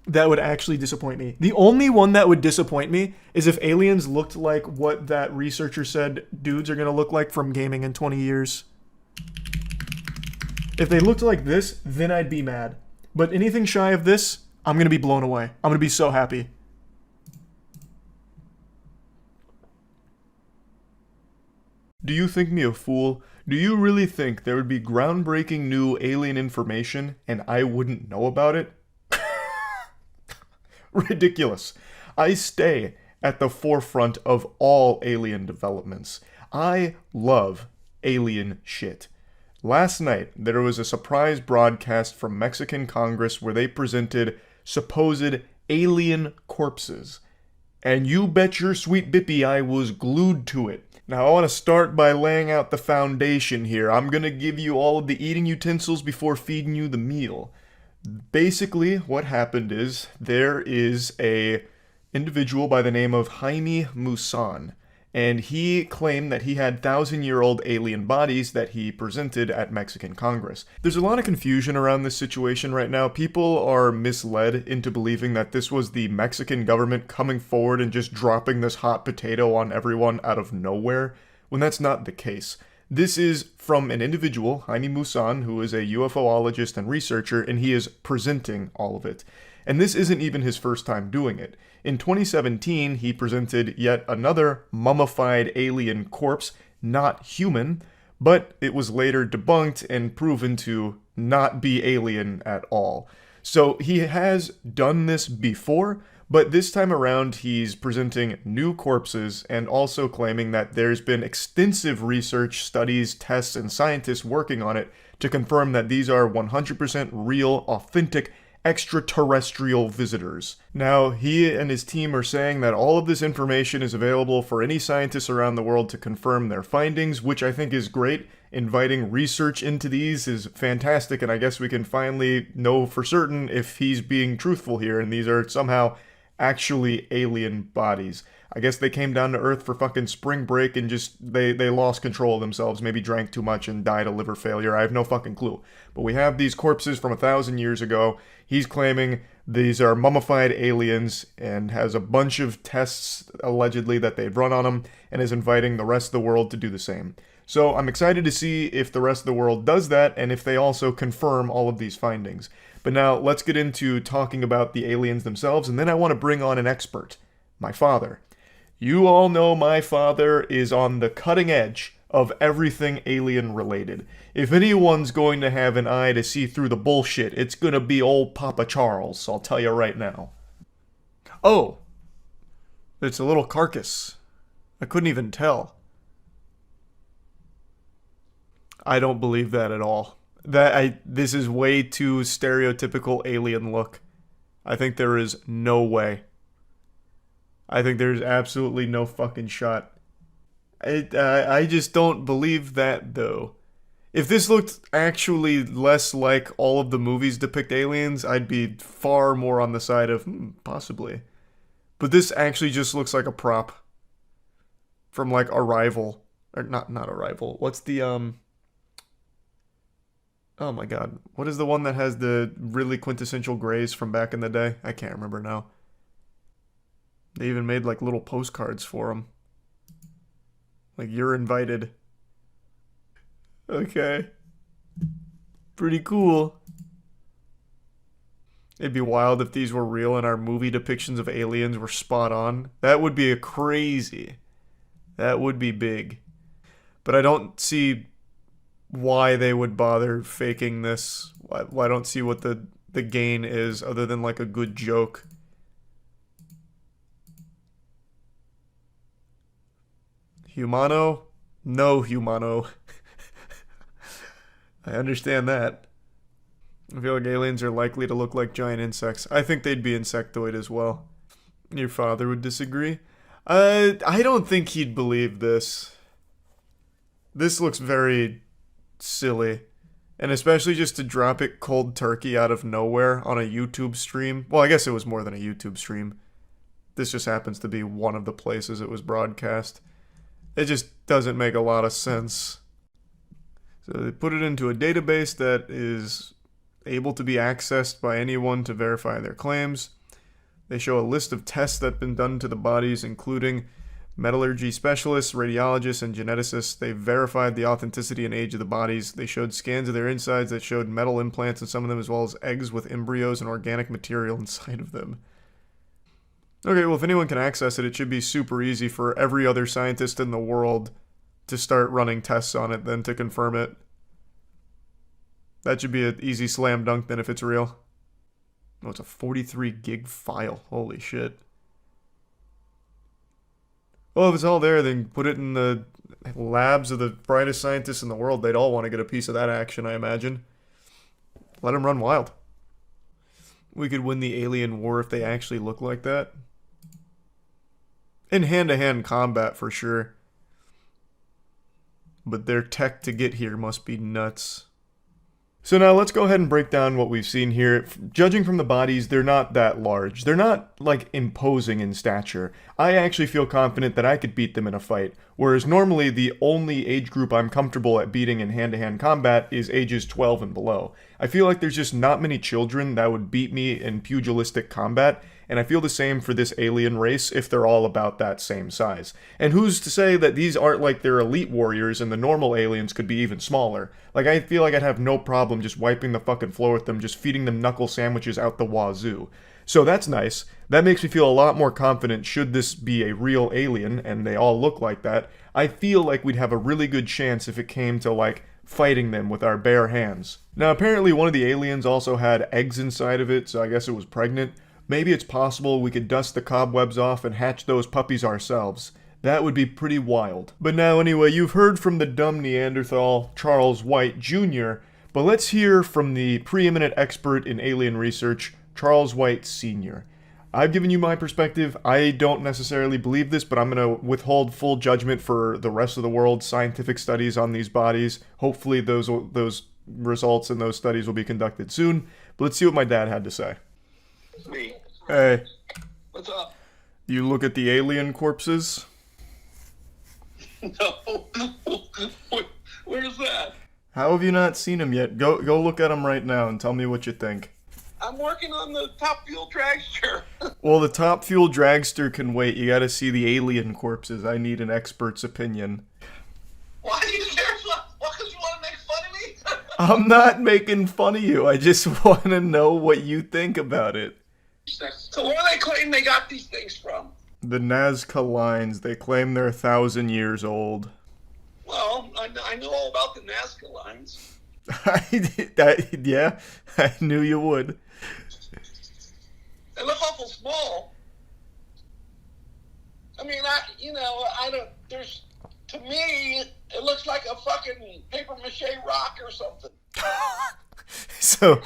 that would actually disappoint me. The only one that would disappoint me is if aliens looked like what that researcher said dudes are going to look like from gaming in 20 years. If they looked like this, then I'd be mad. But anything shy of this, I'm going to be blown away. I'm going to be so happy. Do you think me a fool? Do you really think there would be groundbreaking new alien information and I wouldn't know about it? Ridiculous. I stay at the forefront of all alien developments. I love alien shit. Last night, there was a surprise broadcast from Mexican Congress where they presented supposed alien corpses. And you bet your sweet bippy I was glued to it. Now, I want to start by laying out the foundation here. I'm going to give you all of the eating utensils before feeding you the meal. Basically, what happened is there is a individual by the name of Jaime Maussan, and he claimed that he had 1,000-year-old alien bodies that he presented at Mexican Congress. There's a lot of confusion around this situation right now. People are misled into believing that this was the Mexican government coming forward and just dropping this hot potato on everyone out of nowhere, when that's not the case. This is from an individual, Jaime Maussan, who is a UFOologist and researcher, and he is presenting all of it. And this isn't even his first time doing it. In 2017, he presented yet another mummified alien corpse, not human, but it was later debunked and proven to not be alien at all. So he has done this before, but this time around he's presenting new corpses and also claiming that there's been extensive research, studies, tests, and scientists working on it to confirm that these are 100% real, authentic, extraterrestrial visitors. Now, he and his team are saying that all of this information is available for any scientists around the world to confirm their findings, which I think is great. Inviting research into these is fantastic, and I guess we can finally know for certain if he's being truthful here, and these are somehow actually alien bodies. I guess they came down to Earth for fucking spring break and just, they lost control of themselves, maybe drank too much and died of liver failure. I have no fucking clue. But we have these corpses from 1,000 years ago. He's claiming these are mummified aliens and has a bunch of tests, allegedly, that they've run on them, and is inviting the rest of the world to do the same. So I'm excited to see if the rest of the world does that, and if they also confirm all of these findings. But now, let's get into talking about the aliens themselves, and then I want to bring on an expert, my father. You all know my father is on the cutting edge of everything alien related. If anyone's going to have an eye to see through the bullshit, it's gonna be old Papa Charles, I'll tell you right now. Oh, it's a little carcass. I couldn't even tell. I don't believe that at all. This is way too stereotypical alien look. I think there is no way. I think there's absolutely no fucking shot. I just don't believe that, though. If this looked actually less like all of the movies depict aliens, I'd be far more on the side of, possibly. But this actually just looks like a prop. From, like, Arrival. Or, not Arrival. What's the, oh my god. What is the one that has the really quintessential grays from back in the day? I can't remember now. They even made, like, little postcards for them. Like, you're invited. Okay. Pretty cool. It'd be wild if these were real and our movie depictions of aliens were spot on. That would be crazy. That would be big. But I don't see why they would bother faking this. I don't see what the gain is other than, like, a good joke. Humano? No humano. I understand that. I feel like aliens are likely to look like giant insects. I think they'd be insectoid as well. Your father would disagree? I don't think he'd believe this. This looks very silly. And especially just to drop it cold turkey out of nowhere on a YouTube stream. Well, I guess it was more than a YouTube stream. This just happens to be one of the places it was broadcast. It just doesn't make a lot of sense. So they put it into a database that is able to be accessed by anyone to verify their claims. They show a list of tests that have been done to the bodies, including metallurgy specialists, radiologists, and geneticists. They verified the authenticity and age of the bodies. They showed scans of their insides that showed metal implants in some of them, as well as eggs with embryos and organic material inside of them. Okay, well, if anyone can access it, it should be super easy for every other scientist in the world to start running tests on it, then to confirm it. That should be an easy slam dunk then if it's real. Oh, it's a 43 gig file. Holy shit. Well, if it's all there, then put it in the labs of the brightest scientists in the world. They'd all want to get a piece of that action, I imagine. Let them run wild. We could win the alien war if they actually look like that. In hand-to-hand combat, for sure. But their tech to get here must be nuts. So now let's go ahead and break down what we've seen here. Judging from the bodies, they're not that large. They're not, like, imposing in stature. I actually feel confident that I could beat them in a fight, whereas normally the only age group I'm comfortable at beating in hand-to-hand combat is ages 12 and below. I feel like there's just not many children that would beat me in pugilistic combat, and I feel the same for this alien race if they're all about that same size. And who's to say that these aren't like their elite warriors and the normal aliens could be even smaller? Like, I feel like I'd have no problem just wiping the fucking floor with them, just feeding them knuckle sandwiches out the wazoo. So that's nice. That makes me feel a lot more confident should this be a real alien, and they all look like that. I feel like we'd have a really good chance if it came to, like, fighting them with our bare hands. Now, apparently one of the aliens also had eggs inside of it, so I guess it was pregnant. Maybe it's possible we could dust the cobwebs off and hatch those puppies ourselves. That would be pretty wild. But now anyway, you've heard from the dumb Neanderthal, Charles White Jr., but let's hear from the preeminent expert in alien research, Charles White Sr. I've given you my perspective. I don't necessarily believe this, but I'm going to withhold full judgment for the rest of the world's scientific studies on these bodies. Hopefully those results and those studies will be conducted soon. But let's see what my dad had to say. Me. Hey. What's up? You look at the alien corpses? No. Where's that? How have you not seen them yet? Go look at them right now and tell me what you think. I'm working on the top fuel dragster. Well, the top fuel dragster can wait. You gotta see the alien corpses. I need an expert's opinion. Why do you care? Because you want to make fun of me? I'm not making fun of you. I just want to know what you think about it. So where do they claim they got these things from? The Nazca lines. They claim they're 1,000 years old. Well, I know all about the Nazca lines. Yeah, I knew you would. They look awful small. I mean, to me, it looks like a fucking paper mache rock or something. So,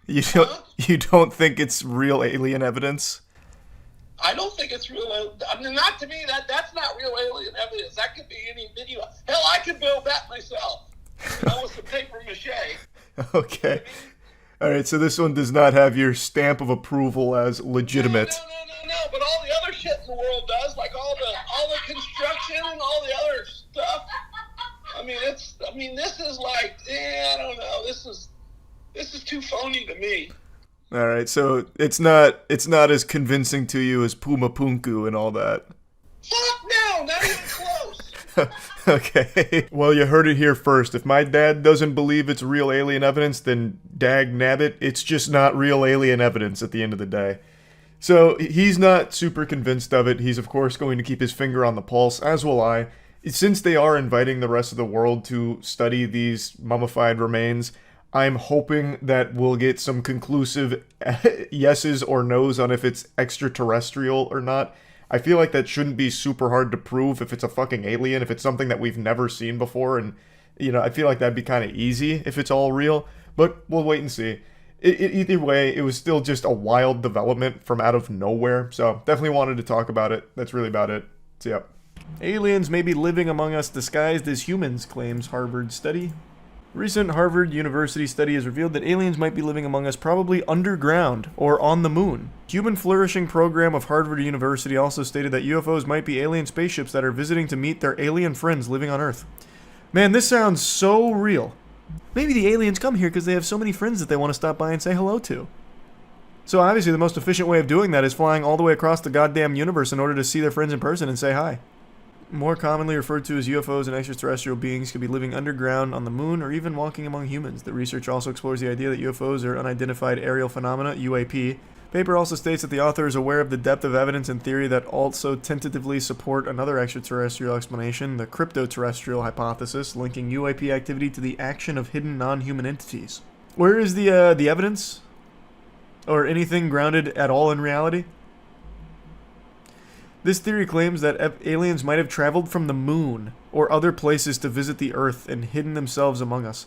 you don't think it's real alien evidence? I don't think it's real. I mean, not to me. That's not real alien evidence. That could be any video. Hell, I could build that myself. With some paper mache. Okay. All right. So this one does not have your stamp of approval as legitimate. No. But all the other shit in the world does, like all the construction and all the other stuff. I mean, this is like, I don't know. This is too phony to me. All right, so it's not as convincing to you as Puma Punku and all that. Fuck no, not even close. Okay, well, you heard it here first. If my dad doesn't believe it's real alien evidence, then dag nabbit, it's just not real alien evidence at the end of the day. So he's not super convinced of it. He's of course going to keep his finger on the pulse, as will I. Since they are inviting the rest of the world to study these mummified remains, I'm hoping that we'll get some conclusive yeses or nos on if it's extraterrestrial or not. I feel like that shouldn't be super hard to prove if it's a fucking alien, if it's something that we've never seen before, and, I feel like that'd be kind of easy if it's all real, but we'll wait and see. Either way, it was still just a wild development from out of nowhere, so definitely wanted to talk about it. That's really about it. So, yeah. Aliens may be living among us disguised as humans, claims Harvard study. Recent Harvard University study has revealed that aliens might be living among us probably underground or on the moon. Human Flourishing Program of Harvard University also stated that UFOs might be alien spaceships that are visiting to meet their alien friends living on Earth. Man, this sounds so real. Maybe the aliens come here because they have so many friends that they want to stop by and say hello to. So obviously the most efficient way of doing that is flying all the way across the goddamn universe in order to see their friends in person and say hi. More commonly referred to as UFOs and extraterrestrial beings could be living underground on the moon or even walking among humans. The research also explores the idea that UFOs are unidentified aerial phenomena, UAP. Paper also states that the author is aware of the depth of evidence and theory that also tentatively support another extraterrestrial explanation, the Crypto-terrestrial hypothesis, linking UAP activity to the action of hidden non-human entities. Where is the evidence? Or anything grounded at all in reality? This theory claims that aliens might have traveled from the moon or other places to visit the Earth and hidden themselves among us.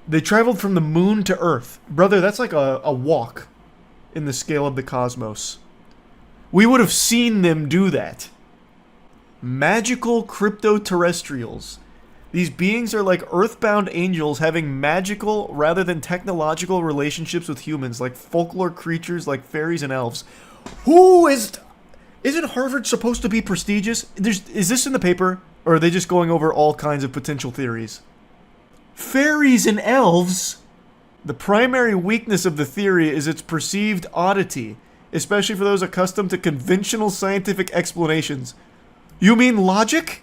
They traveled from the moon to Earth. Brother, that's like a walk in the scale of the cosmos. We would have seen them do that. Magical crypto-terrestrials. These beings are like earthbound angels having magical rather than technological relationships with humans, like folklore creatures like fairies and elves. Isn't Harvard supposed to be prestigious? Is this in the paper? Or are they just going over all kinds of potential theories? Fairies and elves? The primary weakness of the theory is its perceived oddity, especially for those accustomed to conventional scientific explanations. You mean logic?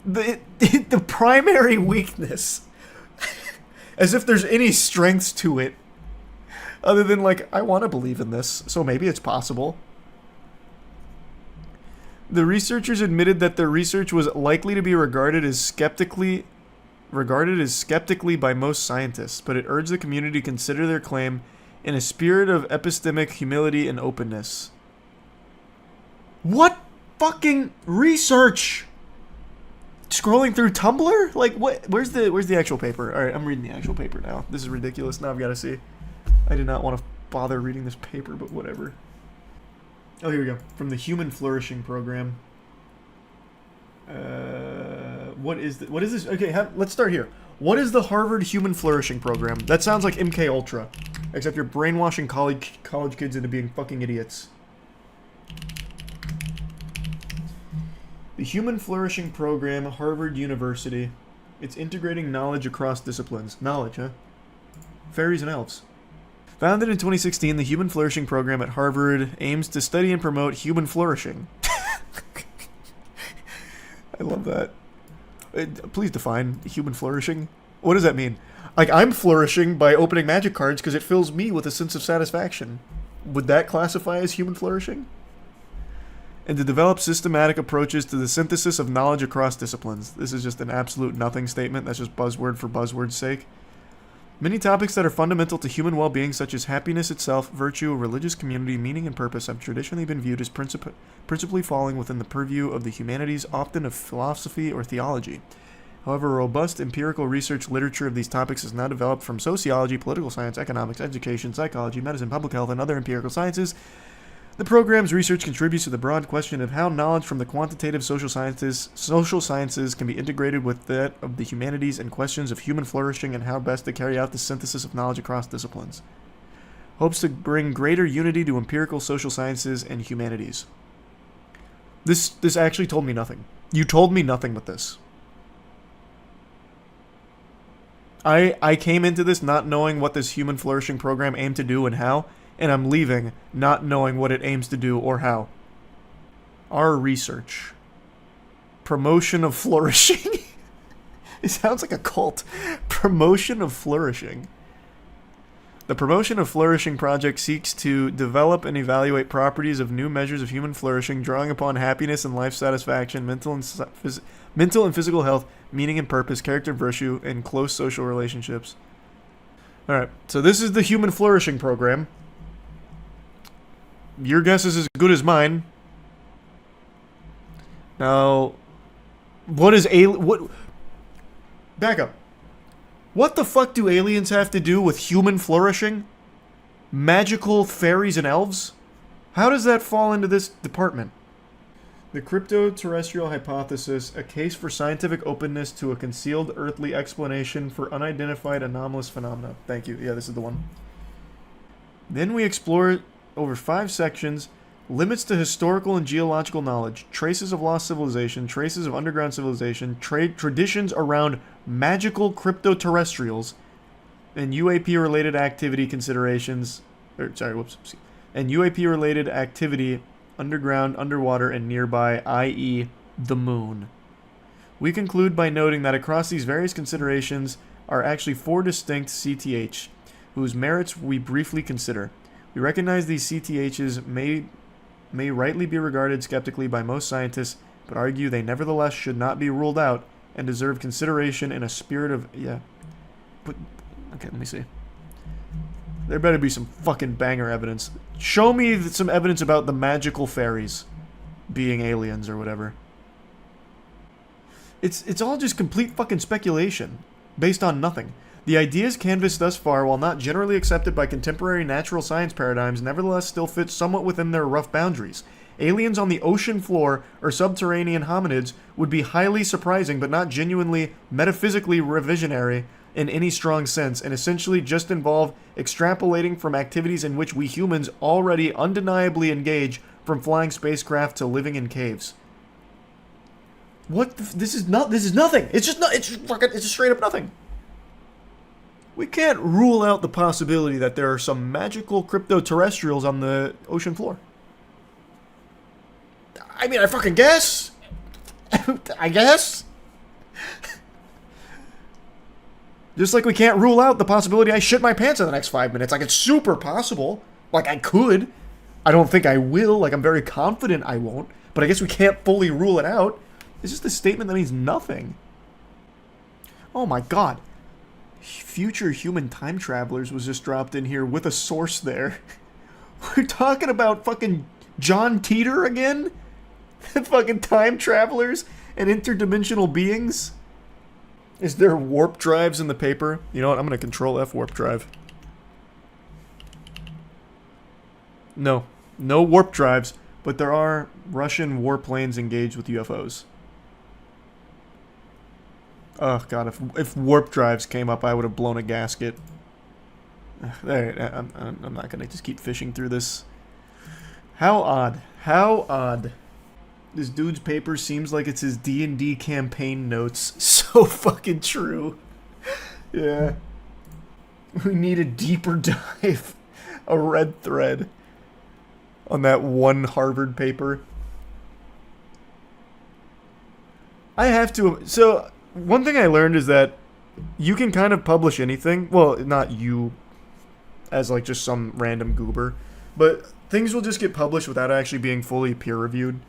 The primary weakness. As if there's any strengths to it. Other than, like, I want to believe in this, so maybe it's possible. The researchers admitted that their research was likely to be regarded as skeptically by most scientists, but it urged the community to consider their claim in a spirit of epistemic humility and openness. What fucking research? Scrolling through Tumblr? Like, what? Where's the actual paper? All right, I'm reading the actual paper now. This is ridiculous. Now I've got to see. I did not want to bother reading this paper, but whatever. Oh, here we go. From the Human Flourishing Program. What is this? Okay, let's start here. What is the Harvard Human Flourishing Program? That sounds like MK Ultra, except you're brainwashing college kids into being fucking idiots. The Human Flourishing Program, Harvard University. It's integrating knowledge across disciplines. Knowledge, huh? Fairies and elves. Founded in 2016, the Human Flourishing Program at Harvard aims to study and promote human flourishing. I love that. Please define human flourishing. What does that mean? Like, I'm flourishing by opening magic cards because it fills me with a sense of satisfaction. Would that classify as human flourishing? And to develop systematic approaches to the synthesis of knowledge across disciplines. This is just an absolute nothing statement. That's just buzzword for buzzword's sake. Many topics that are fundamental to human well-being, such as happiness itself, virtue, religious community, meaning, and purpose, have traditionally been viewed as principally falling within the purview of the humanities, often of philosophy or theology. However, robust empirical research literature of these topics is now developed from sociology, political science, economics, education, psychology, medicine, public health, and other empirical sciences. The program's research contributes to the broad question of how knowledge from the quantitative social sciences can be integrated with that of the humanities and questions of human flourishing and how best to carry out the synthesis of knowledge across disciplines. Hopes to bring greater unity to empirical social sciences and humanities. This actually told me nothing. You told me nothing with this. I came into this not knowing what this human flourishing program aimed to do and how, and I'm leaving not knowing what it aims to do or how. Our research. Promotion of flourishing. It sounds like a cult. Promotion of flourishing. The Promotion of Flourishing project seeks to develop and evaluate properties of new measures of human flourishing, drawing upon happiness and life satisfaction, mental and physical health, meaning and purpose, character and virtue, and close social relationships. Alright, so this is the Human Flourishing Program. Your guess is as good as mine. Now, back up. What the fuck do aliens have to do with human flourishing? Magical fairies and elves? How does that fall into this department? The Crypto-terrestrial hypothesis, a case for scientific openness to a concealed earthly explanation for unidentified anomalous phenomena. Thank you. Yeah, this is the one. Then we explore over 5 sections, limits to historical and geological knowledge, traces of lost civilization, traces of underground civilization, traditions around magical crypto-terrestrials, and UAP-related activity considerations, and UAP-related activity underground, underwater, and nearby, i.e. the moon. We conclude by noting that across these various considerations are actually 4 distinct CTH, whose merits we briefly consider. We recognize these CTHs may rightly be regarded skeptically by most scientists, but argue they nevertheless should not be ruled out and deserve consideration in a spirit of... okay, let me see. There better be some fucking banger evidence. Show me some evidence about the magical fairies being aliens or whatever. It's all just complete fucking speculation, based on nothing. The ideas canvassed thus far, while not generally accepted by contemporary natural science paradigms, nevertheless still fit somewhat within their rough boundaries. aliens on the ocean floor or subterranean hominids would be highly surprising but not genuinely metaphysically revisionary in any strong sense, and essentially just involve extrapolating from activities in which we humans already undeniably engage, from flying spacecraft to living in caves. What the this is nothing. It's just straight up nothing. We can't rule out the possibility that there are some magical crypto-terrestrials on the ocean floor. I mean, I fucking guess. I guess. Just like we can't rule out the possibility I shit my pants in the next 5 minutes. Like, it's super possible. Like, I could. I don't think I will. Like, I'm very confident I won't. But I guess we can't fully rule it out. It's just a statement that means nothing. Oh my god. Future human time travelers was just dropped in here with a source there. We're talking about fucking John Teeter again? Fucking time travelers and interdimensional beings? Is there warp drives in the paper? You know what? I'm going to control F warp drive. No. No warp drives, but there are Russian warplanes engaged with UFOs. Oh god, if warp drives came up, I would have blown a gasket. There, I'm not gonna just keep fishing through this. How odd. How odd. This dude's paper seems like it's his D&D campaign notes. So fucking true. Yeah. We need a deeper dive. A red thread. On that one Harvard paper. I have to... So... One thing I learned is that you can kind of publish anything. Well, not you as like just some random goober, but things will just get published without actually being fully peer-reviewed.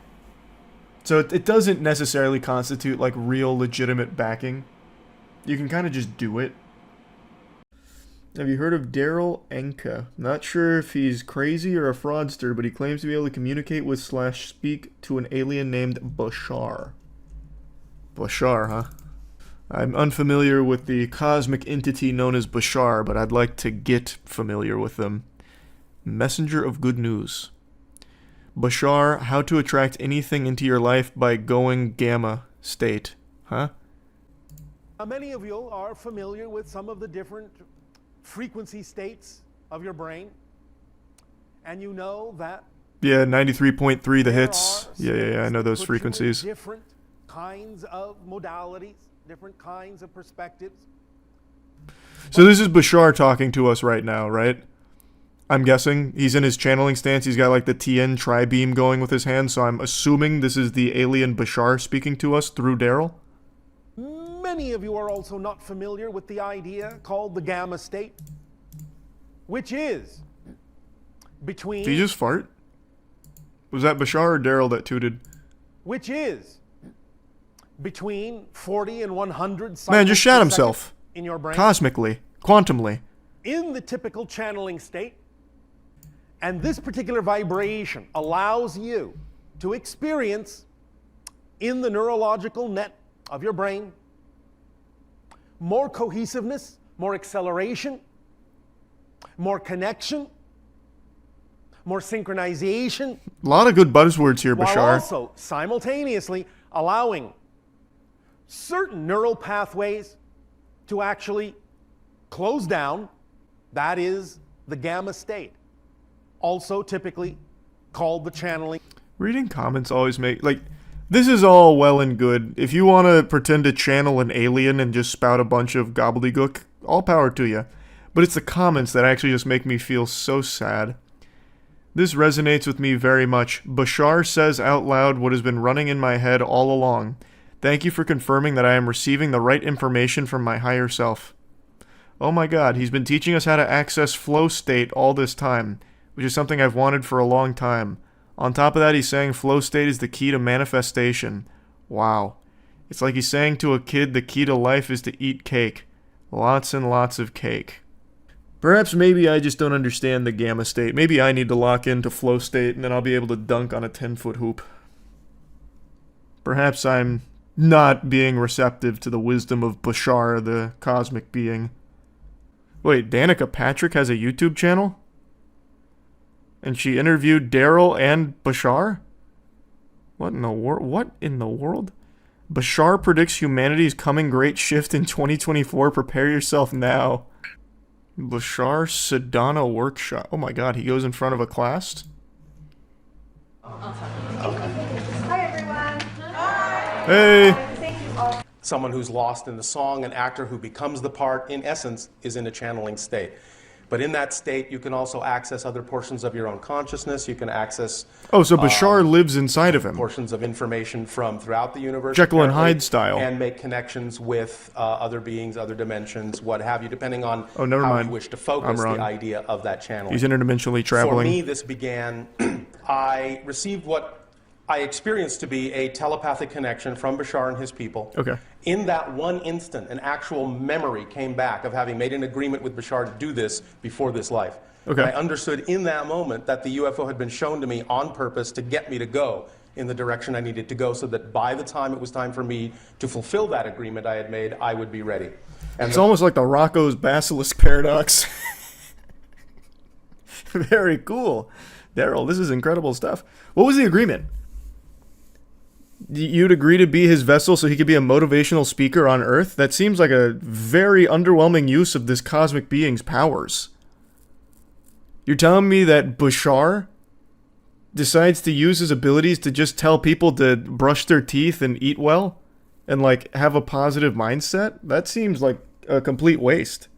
So it doesn't necessarily constitute like real legitimate backing. You can kind of just do it. Have you heard of Daryl Enka? Not sure if he's crazy or a fraudster, but he claims to be able to communicate with / speak to an alien named Bashar. Bashar, huh? I'm unfamiliar with the cosmic entity known as Bashar, but I'd like to get familiar with them. Messenger of good news. Bashar, how to attract anything into your life by going gamma state. Huh? Many of you are familiar with some of the different frequency states of your and you know that... Yeah, 93.3 the hits. Yeah, I know those frequencies. Different kinds of modalities, different kinds of perspectives. So this is Bashar talking to us right now, right? I'm guessing he's in his channeling stance. He's got like the TN tri-beam going with his hand, so I'm assuming this is the alien Bashar speaking to us through Daryl. Many of you are also not familiar with the idea called the gamma state, which is between... Did you just fart? Was that Bashar or Daryl that tooted? Which is between 40 and 100 cycles Man, just shat himself. In your brain. Cosmically. Quantumly. In the typical channeling state. And this particular vibration allows you to experience in the neurological net of your brain more cohesiveness, more acceleration, more connection, more synchronization. A lot of good buzzwords here, Bashar. While also simultaneously allowing certain neural pathways to actually close down. That is the gamma state. Also typically called the channeling. Reading comments always make... Like, this is all well and good. If you want to pretend to channel an alien and just spout a bunch of gobbledygook, all power to you. But it's the comments that actually just make me feel so sad. This resonates with me very much. Bashar says out loud what has been running in my head all along. Thank you for confirming that I am receiving the right information from my higher self. Oh my god, he's been teaching us how to access flow state all this time, which is something I've wanted for a long time. On top of that, he's saying flow state is the key to manifestation. Wow. It's like he's saying to a kid the key to life is to eat cake. Lots and lots of cake. Perhaps maybe I just don't understand the gamma state. Maybe I need to lock into flow state and then I'll be able to dunk on a 10-foot hoop. Perhaps I'm not being receptive to the wisdom of Bashar, the cosmic being. Wait, Danica Patrick has a YouTube channel? And she interviewed Daryl and Bashar? What in the world? What in the world? Bashar predicts humanity's coming great shift in 2024. Prepare yourself now. Bashar Sedana workshop. Oh my god, he goes in front of a class? Hi, everyone. Hey! Someone who's lost in the song, an actor who becomes the part, in essence, is in a channeling state. But in that state, you can also access other portions of your own consciousness. You can access... Oh, so Bashar lives inside of him. Portions of information from throughout the universe. Jekyll and Hyde style. And make connections with other beings, other dimensions, what have you, depending on how you wish to focus the idea of that channel. He's interdimensionally traveling. For me, this began... I received what I experienced to be a telepathic connection from Bashar and his people. Okay. In that one instant, an actual memory came back of having made an agreement with Bashar to do this before this life. Okay. I understood in that moment that the UFO had been shown to me on purpose to get me to go in the direction I needed to go, so that by the time it was time for me to fulfill that agreement I had made, I would be ready. And it's almost like the Rocco's Basilisk paradox. Very cool. Daryl, this is incredible stuff. What was the agreement? You'd agree to be his vessel so he could be a motivational speaker on Earth? That seems like a very underwhelming use of this cosmic being's powers. You're telling me that Bashar decides to use his abilities to just tell people to brush their teeth and eat well? And, like, have a positive mindset? That seems like a complete waste.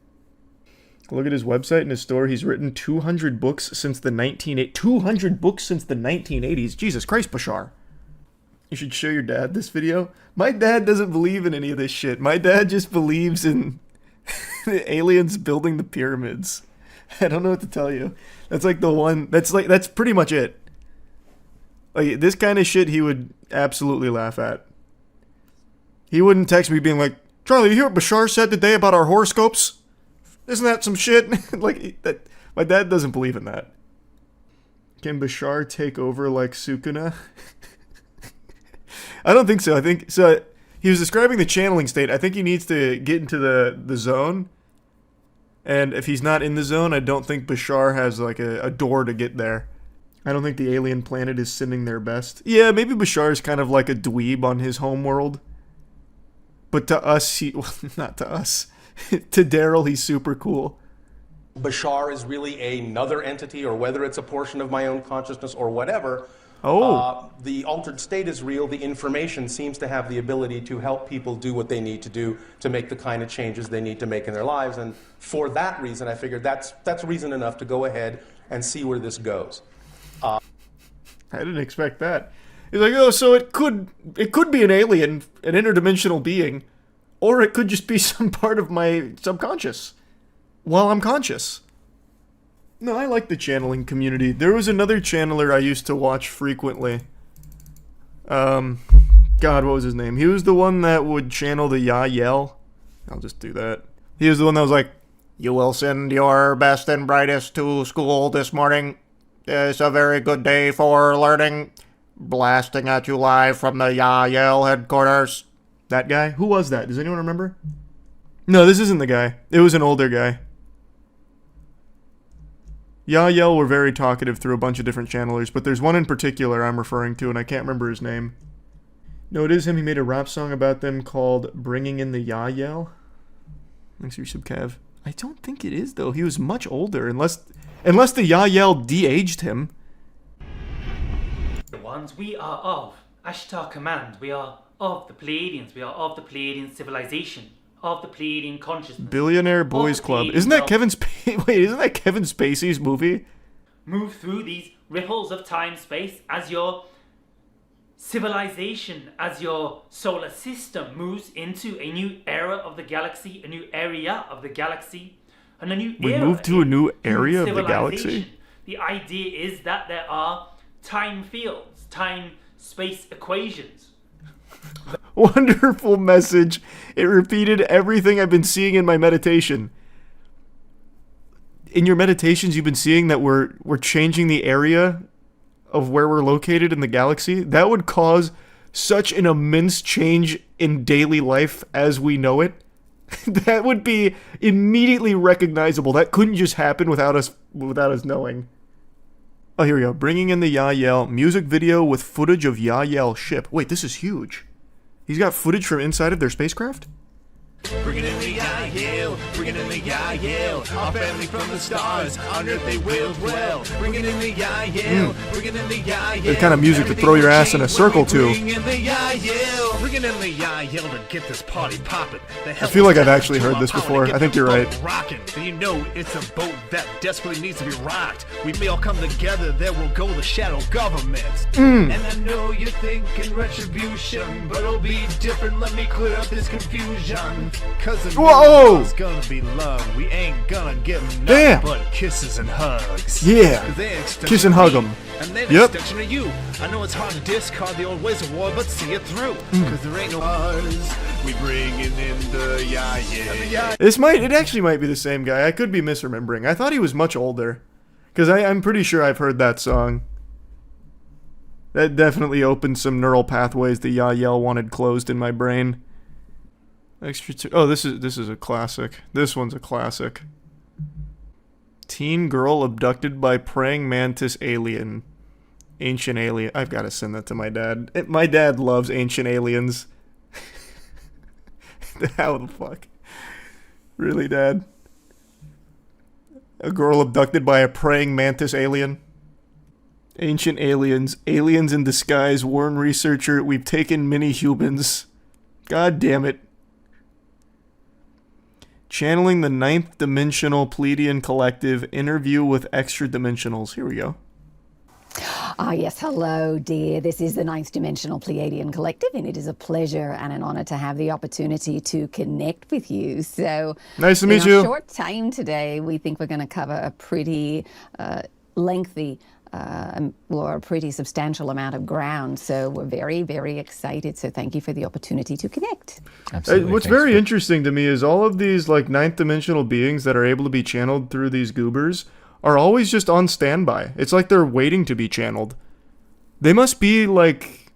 Look at his website and his store. He's written 200 books since the 1980s. Jesus Christ, Bashar. You should show your dad this video. My dad doesn't believe in any of this shit. My dad just believes in the aliens building the pyramids. I don't know what to tell you. That's like the one, that's pretty much it. Like, this kind of shit he would absolutely laugh at. He wouldn't text me being like, Charlie, you hear what Bashar said today about our horoscopes? Isn't that some shit? Like, that. My dad doesn't believe in that. Can Bashar take over like Sukuna? I don't think so. I think so. He was describing the channeling state. I think he needs to get into the zone. And if he's not in the zone, I don't think Bashar has like a door to get there. I don't think the alien planet is sending their best. Yeah, maybe Bashar is kind of like a dweeb on his homeworld. But to us, well, not to us. To Daryl, he's super cool. Bashar is really another entity, or whether it's a portion of my own consciousness or whatever. The altered state is real. The information seems to have the ability to help people do what they need to do to make the kind of changes they need to make in their lives. And for that reason, I figured that's reason enough to go ahead and see where this goes. I didn't expect that. He's like, oh, so it could be an alien, an interdimensional being, or it could just be some part of my subconscious while I'm conscious. No, I like the channeling community. There was another channeler I used to watch frequently. God, what was his name? He was the one that would channel the Yael. I'll just do that. He was the one that was like, you will send your best and brightest to school this morning. It's a very good day for learning. Blasting at you live from the Yael headquarters. That guy? Who was that? Does anyone remember? No, this isn't the guy. It was an older guy. Yael were very talkative through a bunch of different channelers, but there's one in particular I'm referring to, and I can't remember his name. No, it is him. He made a rap song about them called Bringing in the Yael. Thanks for your sub, Kev. I don't think it is, though. He was much older, unless the Yael de-aged him. We are of Ashtar Command. We are of the Pleiadians. We are of the Pleiadian civilization. Of the Pleiadian consciousness. Billionaire Boys Club. Isn't that Kevin Spacey's movie? Move through these ripples of time-space as your civilization, as your solar system moves into a new era of the galaxy, a new area of the galaxy, and a new era. We moved to a new area of the galaxy? The idea is that there are time fields, time-space equations. Wonderful message. It repeated everything I've been seeing in my meditation. In your meditations, you've been seeing that we're changing the area of where we're located in the galaxy. That would cause such an immense change in daily life as we know it. That would be immediately recognizable. That couldn't just happen without us knowing. Oh, here we go. Bringing in the Yahyel music video with footage of Yahyel ship. Wait, this is huge. He's got footage from inside of their spacecraft? Bringing in the Yahyel, bringing in the Yahyel, our family from the stars, on earth they will dwell. Bringing in the Yahyel, bringing in the Yahyel. The kind of music to throw your ass in a circle to. Bringing in the Yahyel, bringing in the Yahyel to get this party popping. I feel like I've actually heard this before. I think you're right. Rocking, and you know it's a boat that desperately needs to be rocked. We may all come together, there will go the shadow government. And I know you're thinking retribution, but it'll be different. Let me clear up this confusion. Cause the Whoa! is gonna be love. We ain't gonna get nothing but kisses and hugs. Yeah. Kiss and hug them. And then Yep. extension of you. I know it's hard to discard the old ways of war, but see it through. Cause there ain't no ours. We bringing in the Yahyel. It actually might be the same guy. I could be misremembering. I thought he was much older. Because I'm pretty sure I've heard that song. That definitely opened some neural pathways the Yahyel wanted closed in my brain. Oh, this is a classic. This one's a classic. Teen girl abducted by praying mantis alien. Ancient alien. I've got to send that to my dad. My dad loves ancient aliens. How the fuck? Really, Dad? A girl abducted by a praying mantis alien? Ancient aliens. Aliens in disguise. Warn researcher. We've taken many humans. God damn it. Channeling the ninth dimensional Pleiadian collective. Interview with extra dimensionals. Here we go. Ah, yes. Hello, dear. This is the ninth dimensional Pleiadian collective, and it is a pleasure and an honor to have the opportunity to connect with you. So, nice to meet in you. a short time today, we think we're going to cover a pretty lengthy or a pretty substantial amount of ground. So we're very, very excited. So thank you for the opportunity to connect. Absolutely. What's very interesting to me is all of these like ninth dimensional beings that are able to be channeled through these goobers are always just on standby. It's like they're waiting to be channeled. They must be like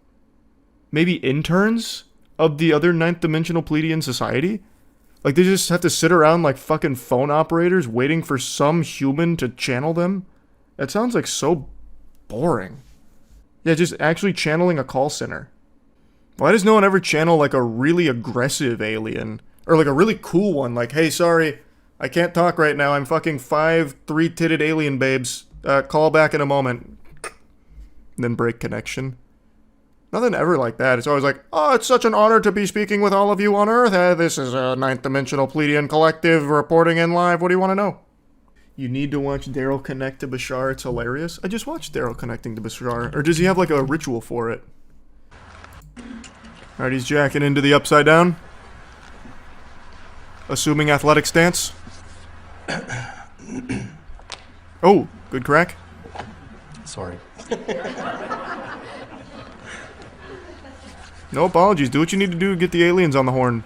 maybe interns of the other ninth dimensional Pleiadian society. Like they just have to sit around like fucking phone operators waiting for some human to channel them. That sounds like so boring. Yeah, just actually channeling a call center. Why does no one ever channel like a really aggressive alien? Or like a really cool one, like, hey, sorry, I can't talk right now. I'm fucking 5 3-titted alien babes. Call back in a moment. Then break connection. Nothing ever like that. It's always like, oh, it's such an honor to be speaking with all of you on Earth. This is a ninth dimensional Pleiadian collective reporting in live. What do you want to know? You need to watch Daryl connect to Bashar. It's hilarious. I just watched Daryl connecting to Bashar. Or does he have like a ritual for it? Alright, he's jacking into the upside down. Assuming athletic stance. Oh, good crack. Sorry. No apologies. Do what you need to do to get the aliens on the horn.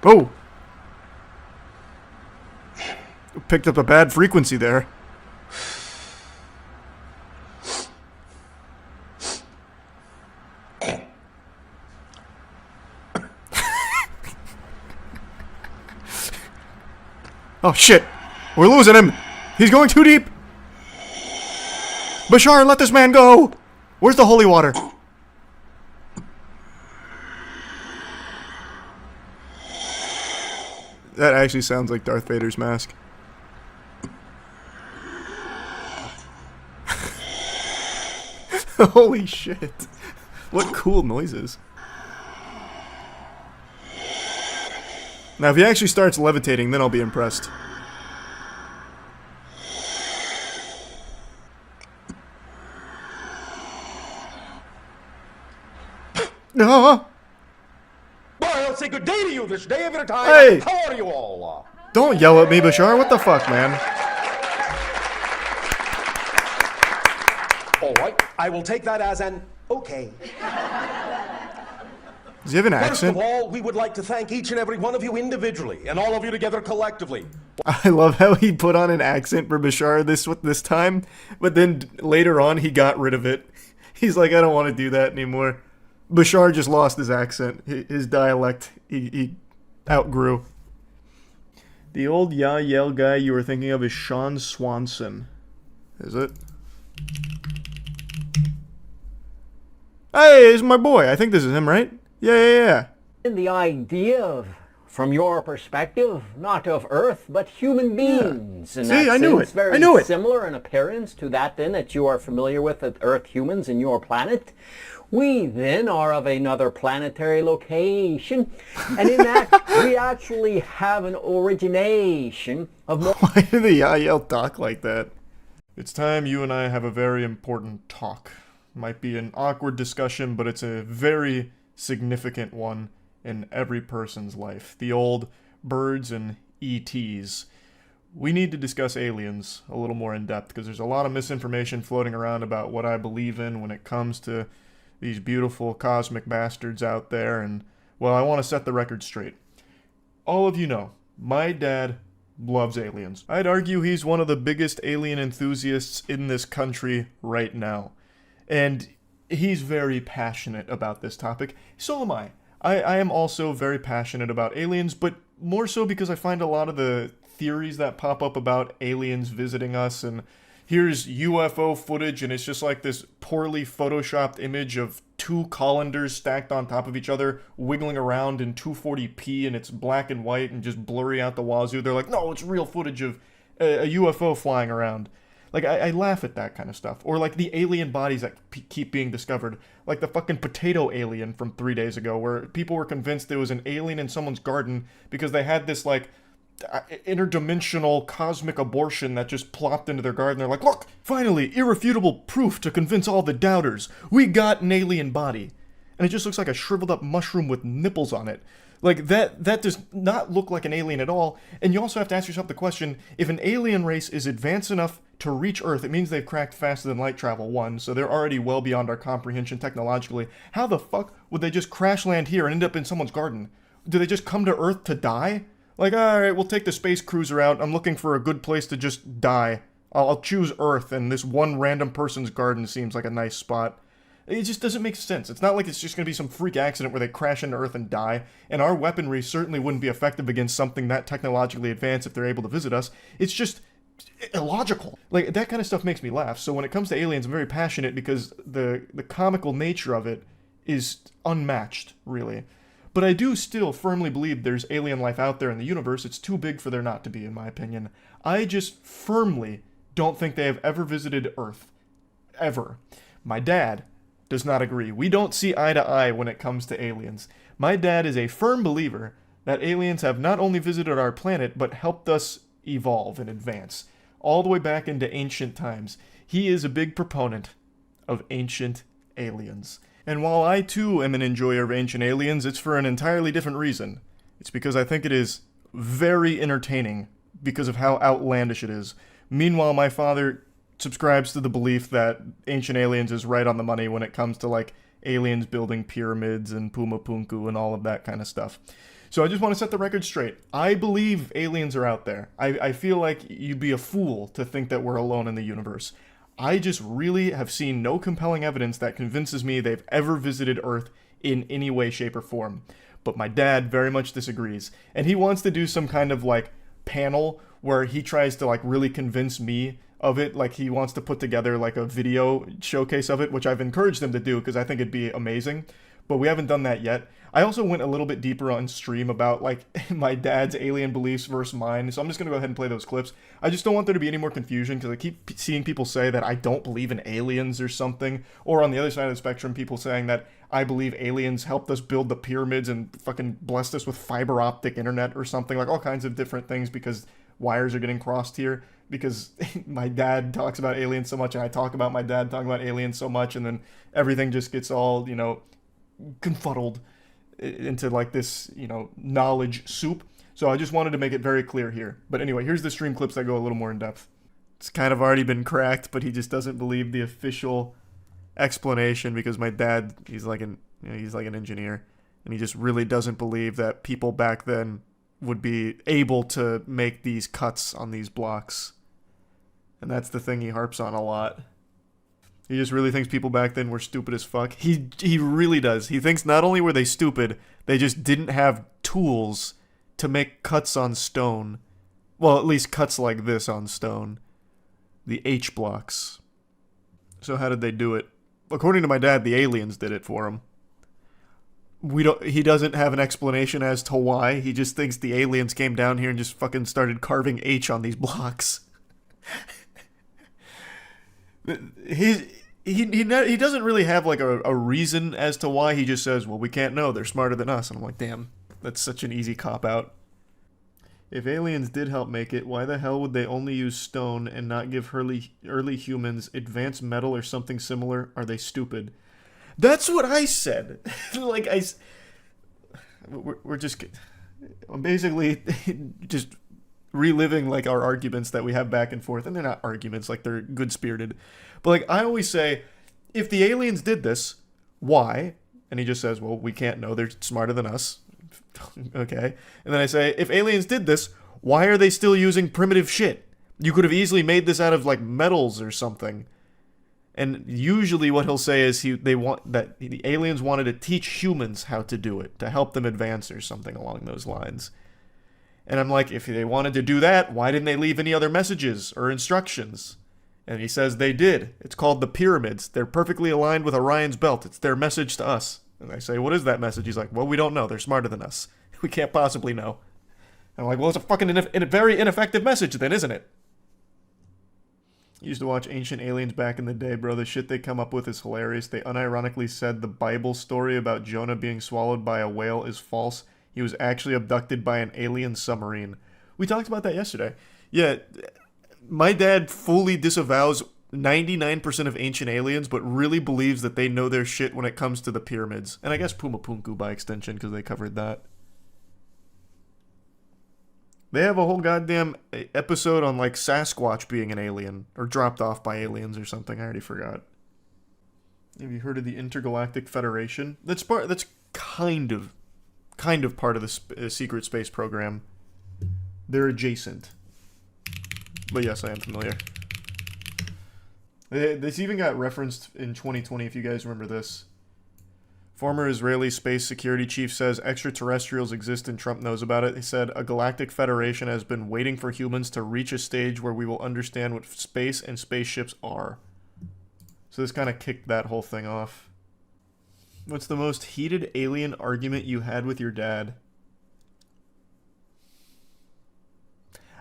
Oh! Picked up a bad frequency there. Oh shit! We're losing him! He's going too deep! Bashar, let this man go! Where's the holy water? That actually sounds like Darth Vader's mask. Holy shit. What cool noises. Now, if he actually starts levitating, then I'll be impressed. No! Boy, I'll say good day to you this day of your time. Hey! How are you all? Don't yell at me, Bashar. What the fuck, man? All right, I will take that as an okay. Does he have an accent? First of all, we would like to thank each and every one of you individually, and all of you together collectively. I love how he put on an accent for Bashar this time, but then later on he got rid of it. He's like, I don't want to do that anymore. Bashar just lost his accent. His dialect, he outgrew. The old Yell guy you were thinking of is Sean Swanson. Is it? Hey, it's my boy. I think this is him, right? Yeah. And the idea of, from your perspective, not of Earth, but human beings. Yeah. See, I knew it. Very I knew it. Similar in appearance to that then that you are familiar with Earth humans in your planet. We then are of another planetary location, and in that we actually have an origination of more... Why do the Yell talk like that? It's time you and I have a very important talk. Might be an awkward discussion, but it's a very significant one in every person's life. The old birds and ETs. We need to discuss aliens a little more in depth, because there's a lot of misinformation floating around about what I believe in when it comes to these beautiful cosmic bastards out there, and, well, I want to set the record straight. All of you know, my dad loves aliens. I'd argue he's one of the biggest alien enthusiasts in this country right now. And he's very passionate about this topic. So am I. I am also very passionate about aliens, but more so because I find a lot of the theories that pop up about aliens visiting us, and here's UFO footage, and it's just like this poorly photoshopped image of two colanders stacked on top of each other, wiggling around in 240p, and it's black and white and just blurry out the wazoo. They're like, no, it's real footage of a UFO flying around. Like, I laugh at that kind of stuff. Or like the alien bodies that keep being discovered. Like the fucking potato alien from 3 days ago, where people were convinced there was an alien in someone's garden because they had this, like, interdimensional cosmic abortion that just plopped into their garden. They're like, look, finally, irrefutable proof to convince all the doubters. We got an alien body. And it just looks like a shriveled up mushroom with nipples on it. Like, that does not look like an alien at all. And you also have to ask yourself the question, if an alien race is advanced enough to reach Earth, it means they've cracked faster than light travel, one, so they're already well beyond our comprehension technologically. How the fuck would they just crash land here and end up in someone's garden? Do they just come to Earth to die? Like, alright, we'll take the space cruiser out. I'm looking for a good place to just die. I'll choose Earth, and this one random person's garden seems like a nice spot. It just doesn't make sense. It's not like it's just going to be some freak accident where they crash into Earth and die, and our weaponry certainly wouldn't be effective against something that technologically advanced if they're able to visit us. It's just illogical. Like, that kind of stuff makes me laugh. So when it comes to aliens, I'm very passionate because the comical nature of it is unmatched, really. But I do still firmly believe there's alien life out there in the universe. It's too big for there not to be, in my opinion. I just firmly don't think they have ever visited Earth. Ever. My dad does not agree. We don't see eye to eye when it comes to aliens. My dad is a firm believer that aliens have not only visited our planet, but helped us evolve and advance, all the way back into ancient times. He is a big proponent of ancient aliens. And while I too am an enjoyer of ancient aliens, it's for an entirely different reason. It's because I think it is very entertaining because of how outlandish it is. Meanwhile, my father subscribes to the belief that ancient aliens is right on the money when it comes to, like, aliens building pyramids and Pumapunku and all of that kind of stuff. So I just want to set the record straight. I believe aliens are out there. I feel like you'd be a fool to think that we're alone in the universe. I just really have seen no compelling evidence that convinces me they've ever visited Earth in any way, shape, or form. But my dad very much disagrees. And he wants to do some kind of, like, panel where he tries to, like, really convince me of it. Like, he wants to put together, like, a video showcase of it, which I've encouraged him to do because I think it'd be amazing. But we haven't done that yet. I also went a little bit deeper on stream about, like, my dad's alien beliefs versus mine, so I'm just going to go ahead and play those clips. I just don't want there to be any more confusion, because I keep seeing people say that I don't believe in aliens or something, or on the other side of the spectrum, people saying that I believe aliens helped us build the pyramids and fucking blessed us with fiber optic internet or something, like all kinds of different things, because wires are getting crossed here, because my dad talks about aliens so much, and I talk about my dad talking about aliens so much, and then everything just gets all, you know, confuddled into, like, this, you know, knowledge soup. So I just wanted to make it very clear here. But anyway, here's the stream clips that go a little more in depth. It's kind of already been cracked, but he just doesn't believe the official explanation because my dad, he's like an engineer, and he just really doesn't believe that people back then would be able to make these cuts on these blocks. And that's the thing he harps on a lot. He just really thinks people back then were stupid as fuck. He really does. He thinks not only were they stupid, they just didn't have tools to make cuts on stone. Well, at least cuts like this on stone. The H blocks. So how did they do it? According to my dad, the aliens did it for him. He doesn't have an explanation as to why. He just thinks the aliens came down here and just fucking started carving H on these blocks. He doesn't really have like a reason as to why. He just says, well, we can't know. They're smarter than us. And I'm like, damn, that's such an easy cop-out. If aliens did help make it, why the hell would they only use stone and not give early humans advanced metal or something similar? Are they stupid? That's what I said. Like, we're just basically just reliving like our arguments that we have back and forth, and they're not arguments, like they're good-spirited. But like I always say, if the aliens did this, why? And he just says, well, we can't know. They're smarter than us. Okay. And then I say, if aliens did this, why are they still using primitive shit? You could have easily made this out of like metals or something. And usually what he'll say is the aliens wanted to teach humans how to do it, to help them advance or something along those lines. And I'm like, if they wanted to do that, why didn't they leave any other messages or instructions? And he says they did. It's called the pyramids. They're perfectly aligned with Orion's belt. It's their message to us. And I say, what is that message? He's like, well, we don't know. They're smarter than us. We can't possibly know. And I'm like, well, it's a fucking very ineffective message then, isn't it? Used to watch Ancient Aliens back in the day, bro. The shit they come up with is hilarious. They unironically said the Bible story about Jonah being swallowed by a whale is false. He was actually abducted by an alien submarine. We talked about that yesterday. Yeah, my dad fully disavows 99% of Ancient Aliens, but really believes that they know their shit when it comes to the pyramids. And I guess Pumapunku by extension, because they covered that. They have a whole goddamn episode on, like, Sasquatch being an alien, or dropped off by aliens or something. I already forgot. Have you heard of the Intergalactic Federation? That's kind of part of the secret space program. They're adjacent. But yes, I am familiar. This even got referenced in 2020, if you guys remember this. Former Israeli space security chief says extraterrestrials exist and Trump knows about it. He said, a galactic federation has been waiting for humans to reach a stage where we will understand what space and spaceships are. So this kind of kicked that whole thing off. What's the most heated alien argument you had with your dad?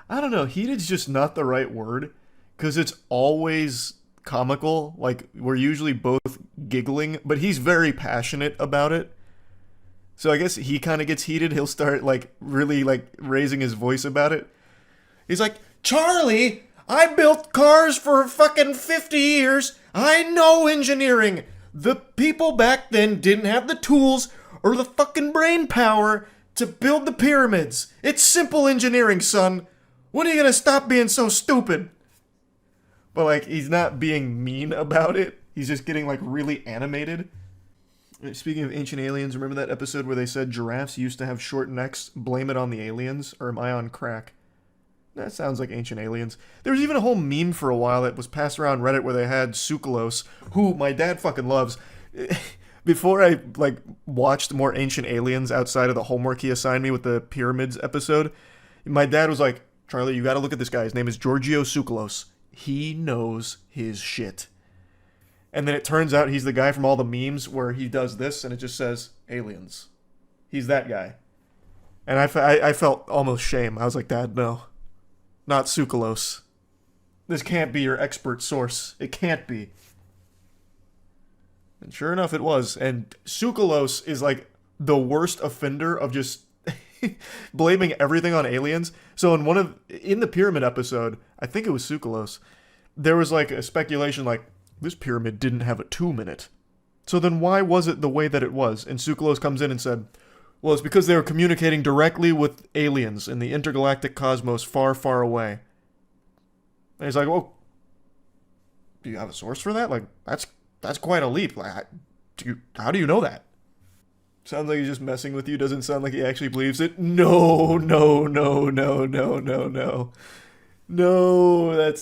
I don't know. Heated's just not the right word, because it's always comical. Like, we're usually both giggling, but he's very passionate about it. So I guess he kind of gets heated. He'll start, like, really, like, raising his voice about it. He's like, Charlie, I built cars for fucking 50 years. I know engineering. The people back then didn't have the tools or the fucking brain power to build the pyramids. It's simple engineering, son. When are you gonna stop being so stupid? But, like, he's not being mean about it. He's just getting, like, really animated. Speaking of Ancient Aliens, remember that episode where they said giraffes used to have short necks? Blame it on the aliens? Or am I on crack? That sounds like Ancient Aliens. There was even a whole meme for a while that was passed around Reddit where they had Sukalos, who my dad fucking loves. Before I, like, watched more Ancient Aliens outside of the homework he assigned me with the Pyramids episode, my dad was like, Charlie, you gotta look at this guy. His name is Giorgio Sukalos. He knows his shit. And then it turns out he's the guy from all the memes where he does this and it just says, aliens. He's that guy. And I felt almost shame. I was like, Dad, no. Not Sukalos. This can't be your expert source. It can't be. And sure enough, it was. And Sukalos is like the worst offender of just blaming everything on aliens. So in the pyramid episode, I think it was Sukalos, there was like a speculation like, this pyramid didn't have a tomb in it. So then why was it the way that it was? And Sukalos comes in and said, well, it's because they were communicating directly with aliens in the intergalactic cosmos far, far away. And he's like, well, do you have a source for that? Like, that's quite a leap. Like, how do you know that? Sounds like he's just messing with you. Doesn't sound like he actually believes it. No. No,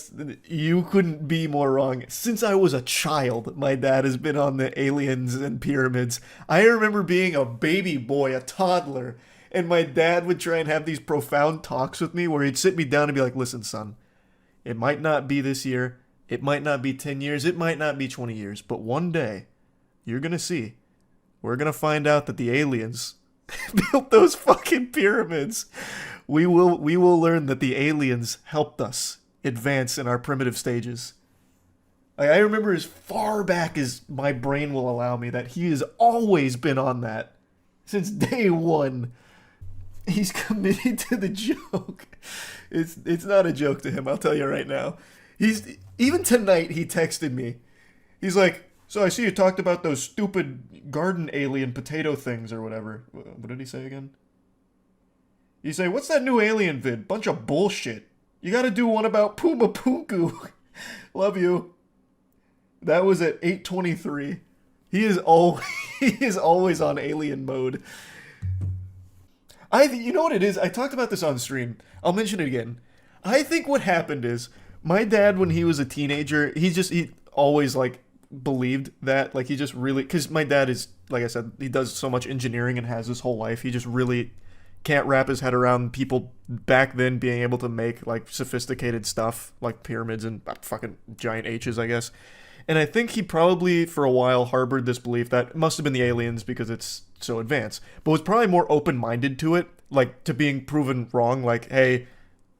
you couldn't be more wrong. Since I was a child, my dad has been on the aliens and pyramids. I remember being a baby boy, a toddler, and my dad would try and have these profound talks with me where he'd sit me down and be like, listen, son, it might not be this year, it might not be 10 years, it might not be 20 years, but one day, you're gonna see, we're gonna find out that the aliens built those fucking pyramids. We will learn that the aliens helped us advance in our primitive stages. I remember as far back as my brain will allow me that he has always been on that. Since day one. He's committed to the joke. It's not a joke to him, I'll tell you right now. Even tonight he texted me. He's like, so I see you talked about those stupid garden alien potato things or whatever. What did he say again? You say, what's that new alien vid? Bunch of bullshit. You gotta do one about Puma Punku. Love you. That was at 8:23. He is always on alien mode. You know what it is? I talked about this on stream. I'll mention it again. I think what happened is my dad, when he was a teenager, he always like believed that, like, he just really, because my dad is, like I said, he does so much engineering and has his whole life. He just really can't wrap his head around people back then being able to make like sophisticated stuff like pyramids and fucking giant H's, I guess. And I think he probably for a while harbored this belief that it must have been the aliens because it's so advanced, but was probably more open-minded to it, like to being proven wrong, like, hey,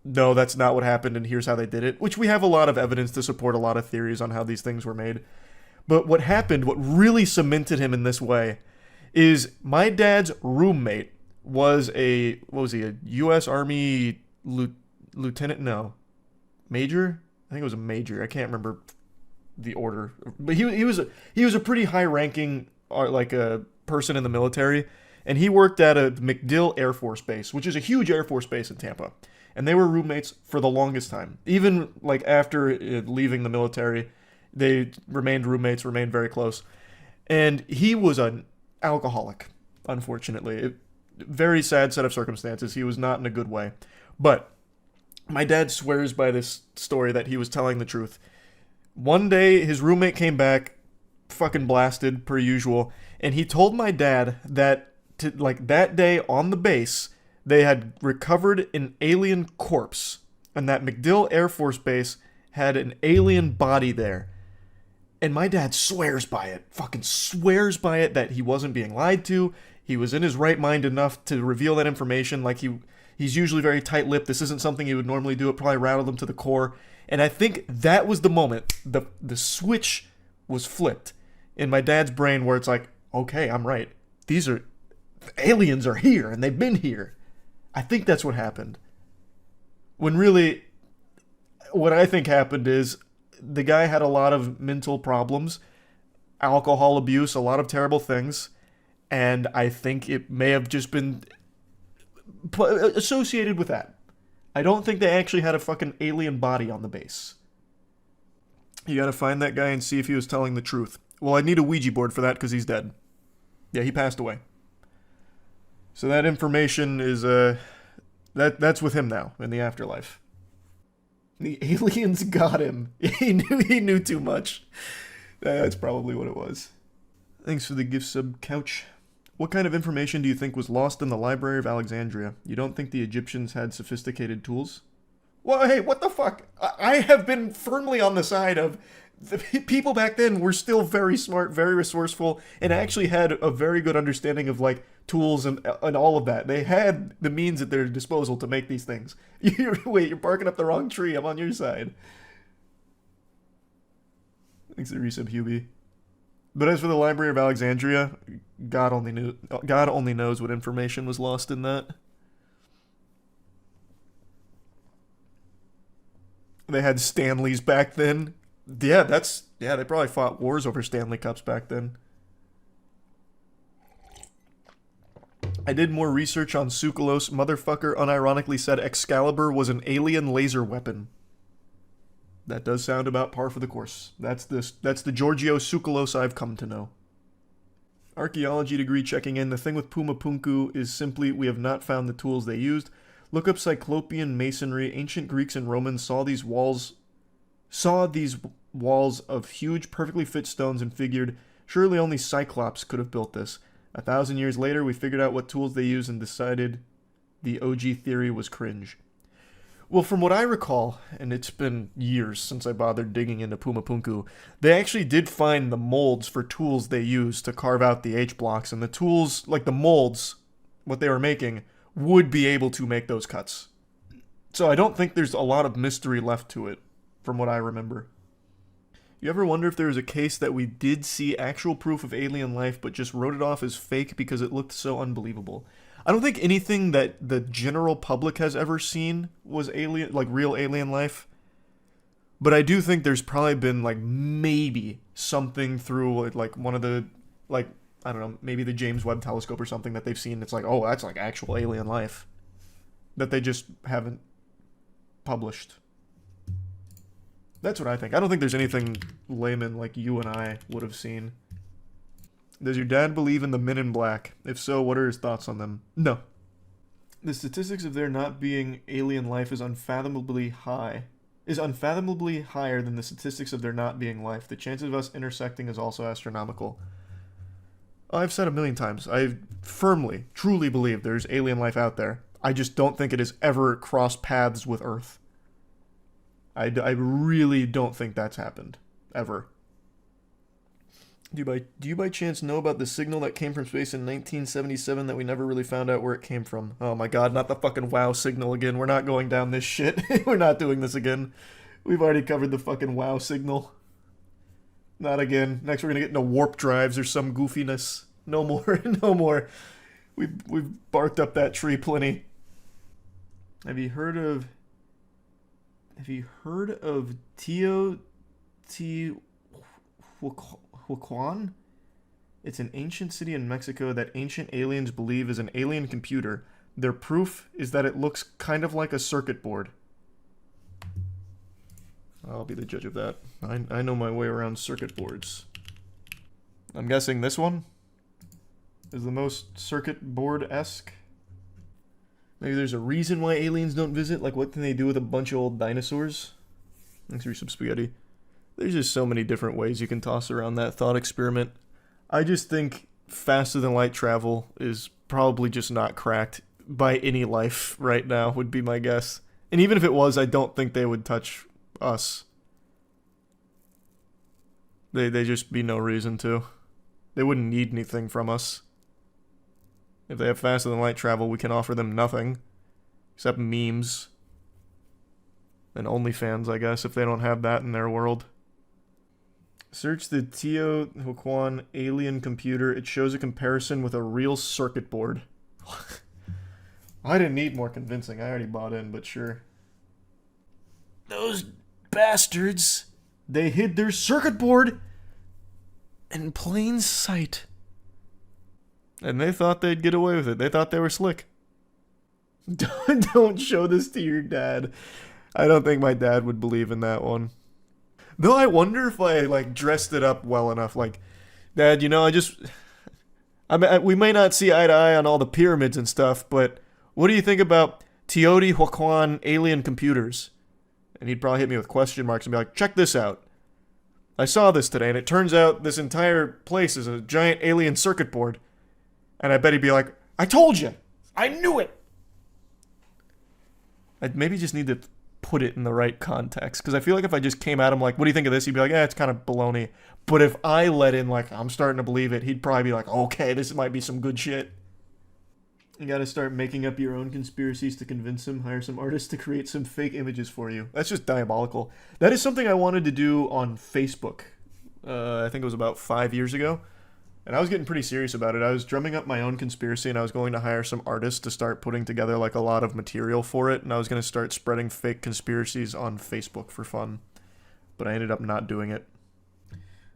no, that's not what happened and here's how they did it, which we have a lot of evidence to support a lot of theories on how these things were made. But what happened, what really cemented him in this way, is my dad's roommate was a U.S. Army lieutenant? No. Major? I think it was a major. I can't remember the order. But he was a pretty high-ranking like a person in the military, and he worked at a MacDill Air Force Base, which is a huge Air Force base in Tampa. And they were roommates for the longest time. Even like after leaving the military, they remained roommates, remained very close. And he was an alcoholic, unfortunately. Very sad set of circumstances. He was not in a good way. But my dad swears by this story that he was telling the truth. One day, his roommate came back, fucking blasted, per usual, and he told my dad that, that day on the base, they had recovered an alien corpse, and that MacDill Air Force Base had an alien body there. And my dad swears by it, fucking swears by it, that he wasn't being lied to. He was in his right mind enough to reveal that information. Like, he's usually very tight-lipped. This isn't something he would normally do. It probably rattled him to the core. And I think that was the moment the switch was flipped in my dad's brain, where it's like, okay, I'm right. Aliens are here, and they've been here. I think that's what happened. When really, what I think happened is the guy had a lot of mental problems, alcohol abuse, a lot of terrible things, and I think it may have just been associated with that. I don't think they actually had a fucking alien body on the base. You gotta find that guy and see if he was telling the truth. Well, I need a Ouija board for that because he's dead. Yeah, he passed away. So that information is, that's with him now, in the afterlife. The aliens got him. He knew too much. That's probably what it was. Thanks for the gift sub, Couch. What kind of information do you think was lost in the Library of Alexandria? You don't think the Egyptians had sophisticated tools? Well, hey, what the fuck? I have been firmly on the side of the people back then were still very smart, very resourceful, and actually had a very good understanding of, like, tools and all of that. They had the means at their disposal to make these things. Wait, you're barking up the wrong tree. I'm on your side. Thanks for the resub, Hubie. But as for the Library of Alexandria, God only knows what information was lost in that. They had Stanleys back then. Yeah, they probably fought wars over Stanley Cups back then. I did more research on Tsoukalos. Motherfucker unironically said Excalibur was an alien laser weapon. That does sound about par for the course. That's the Giorgio Tsoukalos I've come to know. Archaeology degree checking in. The thing with Puma Punku is simply we have not found the tools they used. Look up Cyclopean masonry. Ancient Greeks and Romans saw these walls of huge, perfectly fit stones and figured, surely only Cyclops could have built this. 1,000 years later, we figured out what tools they used and decided the OG theory was cringe. Well, from what I recall, and it's been years since I bothered digging into Pumapunku, they actually did find the molds for tools they used to carve out the H-blocks, and the tools, like the molds, what they were making, would be able to make those cuts. So I don't think there's a lot of mystery left to it, from what I remember. You ever wonder if there was a case that we did see actual proof of alien life, but just wrote it off as fake because it looked so unbelievable? I don't think anything that the general public has ever seen was alien, like real alien life. But I do think there's probably been like maybe something through like one of the, like, I don't know, maybe the James Webb Telescope or something that they've seen. It's like, oh, that's like actual alien life that they just haven't published. That's what I think. I don't think there's anything layman like you and I would have seen. Does your dad believe in the Men in Black? If so, what are his thoughts on them? No. The statistics of there not being alien life is unfathomably higher than the statistics of there not being life. The chances of us intersecting is also astronomical. I've said a million times, I firmly, truly believe there's alien life out there. I just don't think it has ever crossed paths with Earth. I really don't think that's happened. Ever. Do you by chance know about the signal that came from space in 1977 that we never really found out where it came from? Oh my god, not the fucking WoW signal again. We're not going down this shit. We're not doing this again. We've already covered the fucking WoW signal. Not again. Next we're gonna get into warp drives or some goofiness. No more. No more. We've barked up that tree plenty. Have you heard of Teotihuacan? It's an ancient city in Mexico that ancient aliens believe is an alien computer. Their proof is that it looks kind of like a circuit board. I'll be the judge of that. I know my way around circuit boards. I'm guessing this one is the most circuit board-esque. Maybe there's a reason why aliens don't visit. Like, what can they do with a bunch of old dinosaurs? Thanks for some spaghetti. There's just so many different ways you can toss around that thought experiment. I just think faster than light travel is probably just not cracked by any life right now, would be my guess. And even if it was, I don't think they would touch us. They just be no reason to. They wouldn't need anything from us. If they have faster than light travel, we can offer them nothing. Except memes. And OnlyFans, I guess, if they don't have that in their world. Search the Teotihuacan alien computer. It shows a comparison with a real circuit board. I didn't need more convincing. I already bought in, but sure. Those bastards. They hid their circuit board in plain sight. And they thought they'd get away with it. They thought they were slick. Don't show this to your dad. I don't think my dad would believe in that one. Though I wonder if I, like, dressed it up well enough. Like, Dad, you know, we may not see eye to eye on all the pyramids and stuff, but what do you think about Teotihuacan alien computers? And he'd probably hit me with question marks and be like, check this out. I saw this today, and it turns out this entire place is a giant alien circuit board. And I bet he'd be like, I told you! I knew it! I'd maybe just need to put it in the right context. Because I feel like if I just came at him like, what do you think of this? He'd be like, it's kind of baloney. But if I let in like, I'm starting to believe it, he'd probably be like, okay, this might be some good shit. You gotta start making up your own conspiracies to convince him. Hire some artists to create some fake images for you. That's just diabolical. That is something I wanted to do on Facebook. I think it was about 5 years ago. And I was getting pretty serious about it. I was drumming up my own conspiracy, and I was going to hire some artists to start putting together like a lot of material for it. And I was going to start spreading fake conspiracies on Facebook for fun. But I ended up not doing it.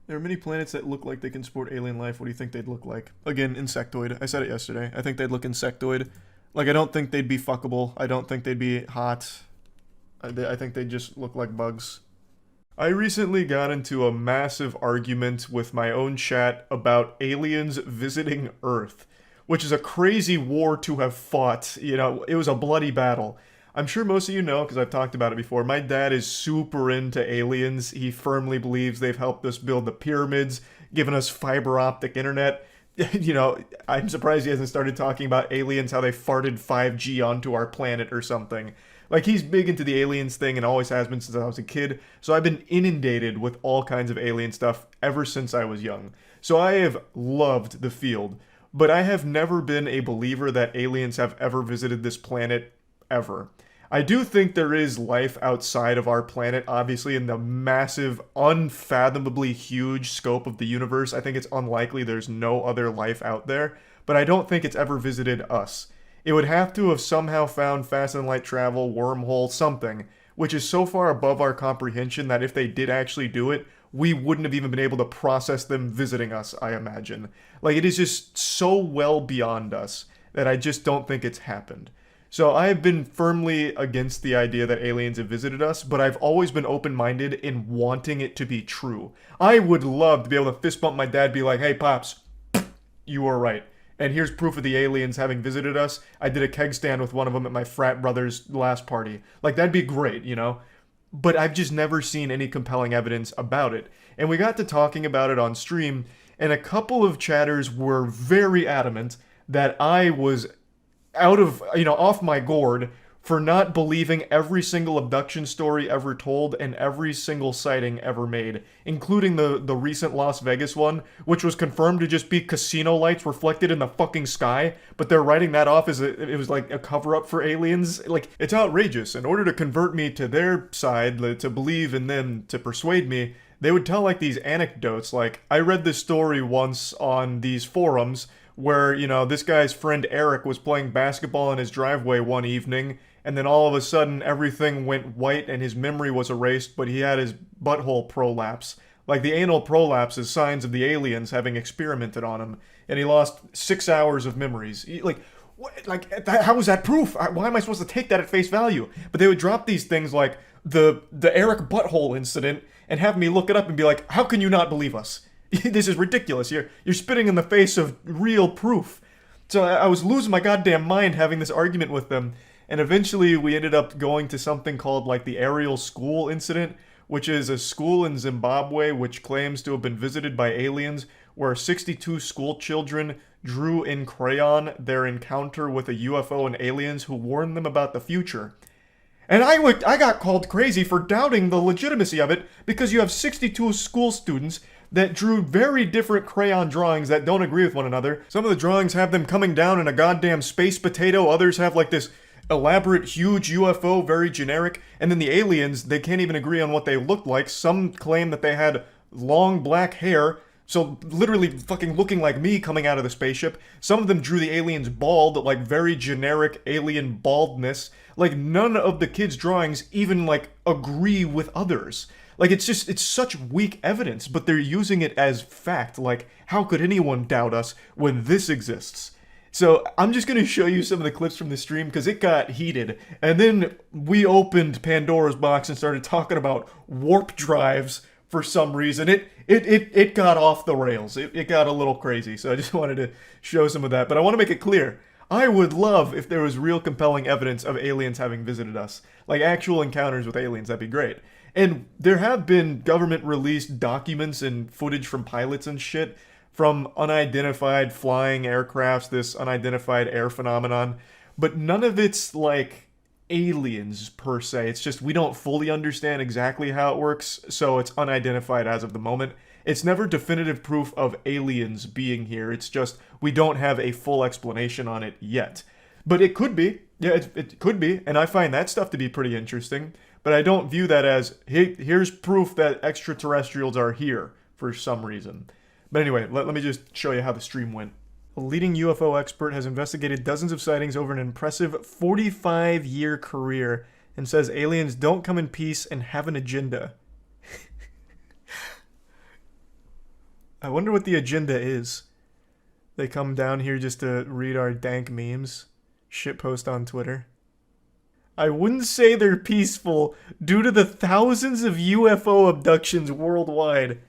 There are many planets that look like they can support alien life. What do you think they'd look like? Again, insectoid. I said it yesterday. I think they'd look insectoid. Like, I don't think they'd be fuckable. I don't think they'd be hot. I think they'd just look like bugs. I recently got into a massive argument with my own chat about aliens visiting Earth. which is a crazy war to have fought. You know, it was a bloody battle. I'm sure most of you know, because I've talked about it before, my dad is super into aliens. He firmly believes they've helped us build the pyramids, given us fiber optic internet. You know, I'm surprised he hasn't started talking about aliens, how they farted 5G onto our planet or something. Like, he's big into the aliens thing and always has been since I was a kid, so I've been inundated with all kinds of alien stuff ever since I was young. So I have loved the field, but I have never been a believer that aliens have ever visited this planet, ever. I do think there is life outside of our planet, obviously, in the massive, unfathomably huge scope of the universe. I think it's unlikely there's no other life out there, but I don't think it's ever visited us. It would have to have somehow found fast and light travel, wormhole, something, which is so far above our comprehension that if they did actually do it, we wouldn't have even been able to process them visiting us, I imagine. Like, it is just so well beyond us that I just don't think it's happened. So I have been firmly against the idea that aliens have visited us, but I've always been open-minded in wanting it to be true. I would love to be able to fist bump my dad, be like, hey, Pops, you were right. And here's proof of the aliens having visited us. I did a keg stand with one of them at my frat brother's last party. Like, that'd be great, you know? But I've just never seen any compelling evidence about it. And we got to talking about it on stream, and a couple of chatters were very adamant that I was off my gourd for not believing every single abduction story ever told and every single sighting ever made, including the recent Las Vegas one, which was confirmed to just be casino lights reflected in the fucking sky, but they're writing that off as it was like a cover-up for aliens. Like, it's outrageous. In order to convert me to their side, to believe in them, to persuade me, they would tell like these anecdotes. Like, I read this story once on these forums where, you know, this guy's friend Eric was playing basketball in his driveway one evening, and then all of a sudden everything went white and his memory was erased, but he had his butthole prolapse. Like, the anal prolapse is signs of the aliens having experimented on him, and he lost 6 hours of memories. How is that proof? Why am I supposed to take that at face value? But they would drop these things like the Eric butthole incident and have me look it up and be like, how can you not believe us? This is ridiculous. You're spitting in the face of real proof. So I was losing my goddamn mind having this argument with them, and eventually we ended up going to something called like the Ariel School incident, which is a school in Zimbabwe which claims to have been visited by aliens, where 62 school children drew in crayon their encounter with a UFO and aliens who warned them about the future. And I got called crazy for doubting the legitimacy of it because you have 62 school students that drew very different crayon drawings that don't agree with one another. Some of the drawings have them coming down in a goddamn space potato. Others have like this elaborate, huge UFO, very generic. And then the aliens, they can't even agree on what they looked like. Some claim that they had long black hair, so literally fucking looking like me coming out of the spaceship. Some of them drew the aliens bald, like very generic alien baldness. Like, none of the kids' drawings even like agree with others. Like, it's such weak evidence, but they're using it as fact. Like, how could anyone doubt us when this exists? So I'm just going to show you some of the clips from the stream because it got heated. And then we opened Pandora's box and started talking about warp drives for some reason. It got off the rails. It got a little crazy. So I just wanted to show some of that. But I want to make it clear. I would love if there was real compelling evidence of aliens having visited us. Like actual encounters with aliens. That'd be great. And there have been government-released documents and footage from pilots and shit from unidentified flying aircrafts, this unidentified air phenomenon, but none of it's like aliens per se. It's just we don't fully understand exactly how it works, so it's unidentified as of the moment. It's never definitive proof of aliens being here. It's just we don't have a full explanation on it yet. But it could be. Yeah, it could be, and I find that stuff to be pretty interesting. But I don't view that as, hey, here's proof that extraterrestrials are here for some reason. But anyway, let me just show you how the stream went. A leading UFO expert has investigated dozens of sightings over an impressive 45-year career and says aliens don't come in peace and have an agenda. I wonder what the agenda is. They come down here just to read our dank memes, shitpost on Twitter. I wouldn't say they're peaceful due to the thousands of UFO abductions worldwide.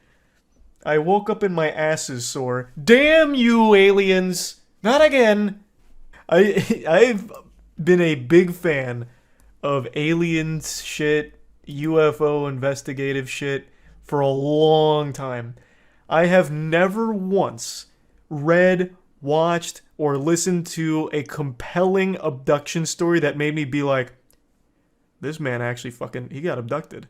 I woke up and my ass is sore. Damn you, aliens! Not again. I've been a big fan of aliens shit, UFO investigative shit for a long time. I have never once read, watched, or listened to a compelling abduction story that made me be like, this man actually he got abducted.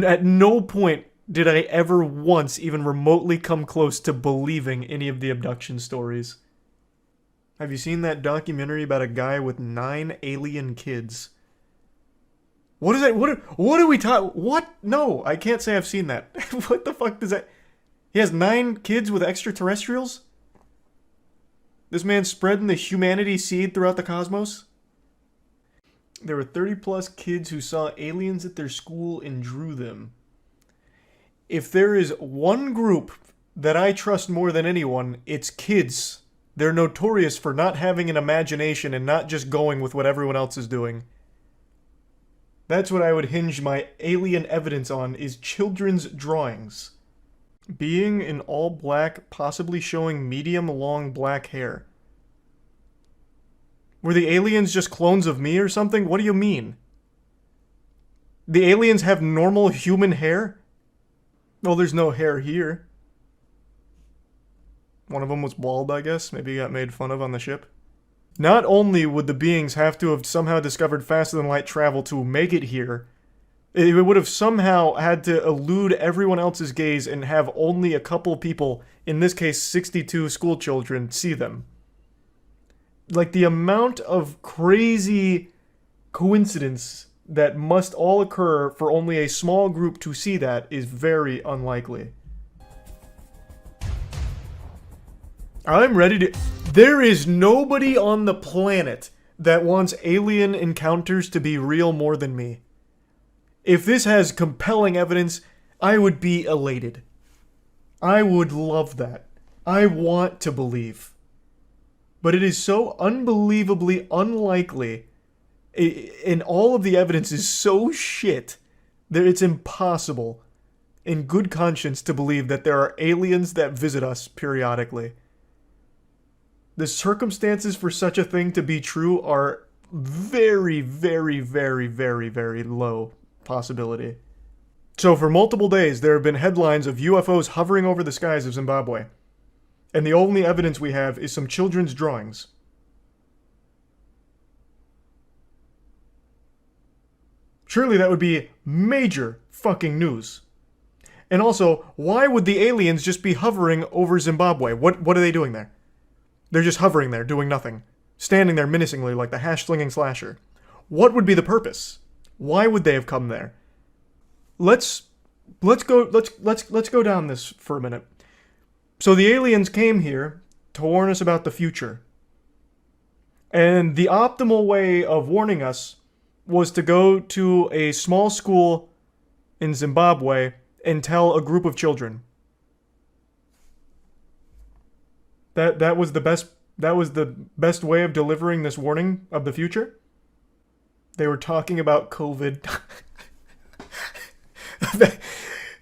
At no point did I ever once even remotely come close to believing any of the abduction stories. Have you seen that documentary about a guy with 9 alien kids? What is that? What are we talking? What? No, I can't say I've seen that. What the fuck does that? He has 9 kids with extraterrestrials? This man's spreading the humanity seed throughout the cosmos? There were 30 plus kids who saw aliens at their school and drew them. If there is one group that I trust more than anyone, it's kids. They're notorious for not having an imagination and not just going with what everyone else is doing. That's what I would hinge my alien evidence on, is children's drawings. Being in all black, possibly showing medium-long black hair. Were the aliens just clones of me or something? What do you mean? The aliens have normal human hair? Well, there's no hair here. One of them was bald, I guess. Maybe he got made fun of on the ship. Not only would the beings have to have somehow discovered faster-than-light travel to make it here, it would have somehow had to elude everyone else's gaze and have only a couple people, in this case 62 school children, see them. Like, the amount of crazy coincidence that must all occur for only a small group to see that is very unlikely. I'm ready to... There is nobody on the planet that wants alien encounters to be real more than me. If this has compelling evidence, I would be elated. I would love that. I want to believe. But it is so unbelievably unlikely, and all of the evidence is so shit, that it's impossible, in good conscience, to believe that there are aliens that visit us periodically. The circumstances for such a thing to be true are very, very, very, very, very low possibility. So for multiple days, there have been headlines of UFOs hovering over the skies of Zimbabwe. And the only evidence we have is some children's drawings. Surely that would be major fucking news. And also, why would the aliens just be hovering over Zimbabwe? What are they doing there? They're just hovering there, doing nothing. Standing there menacingly like the hash-slinging slasher. What would be the purpose? Why would they have come there? Let's go down this for a minute. So the aliens came here to warn us about the future. And the optimal way of warning us was to go to a small school in Zimbabwe and tell a group of children. That was the best way of delivering this warning of the future? They were talking about COVID.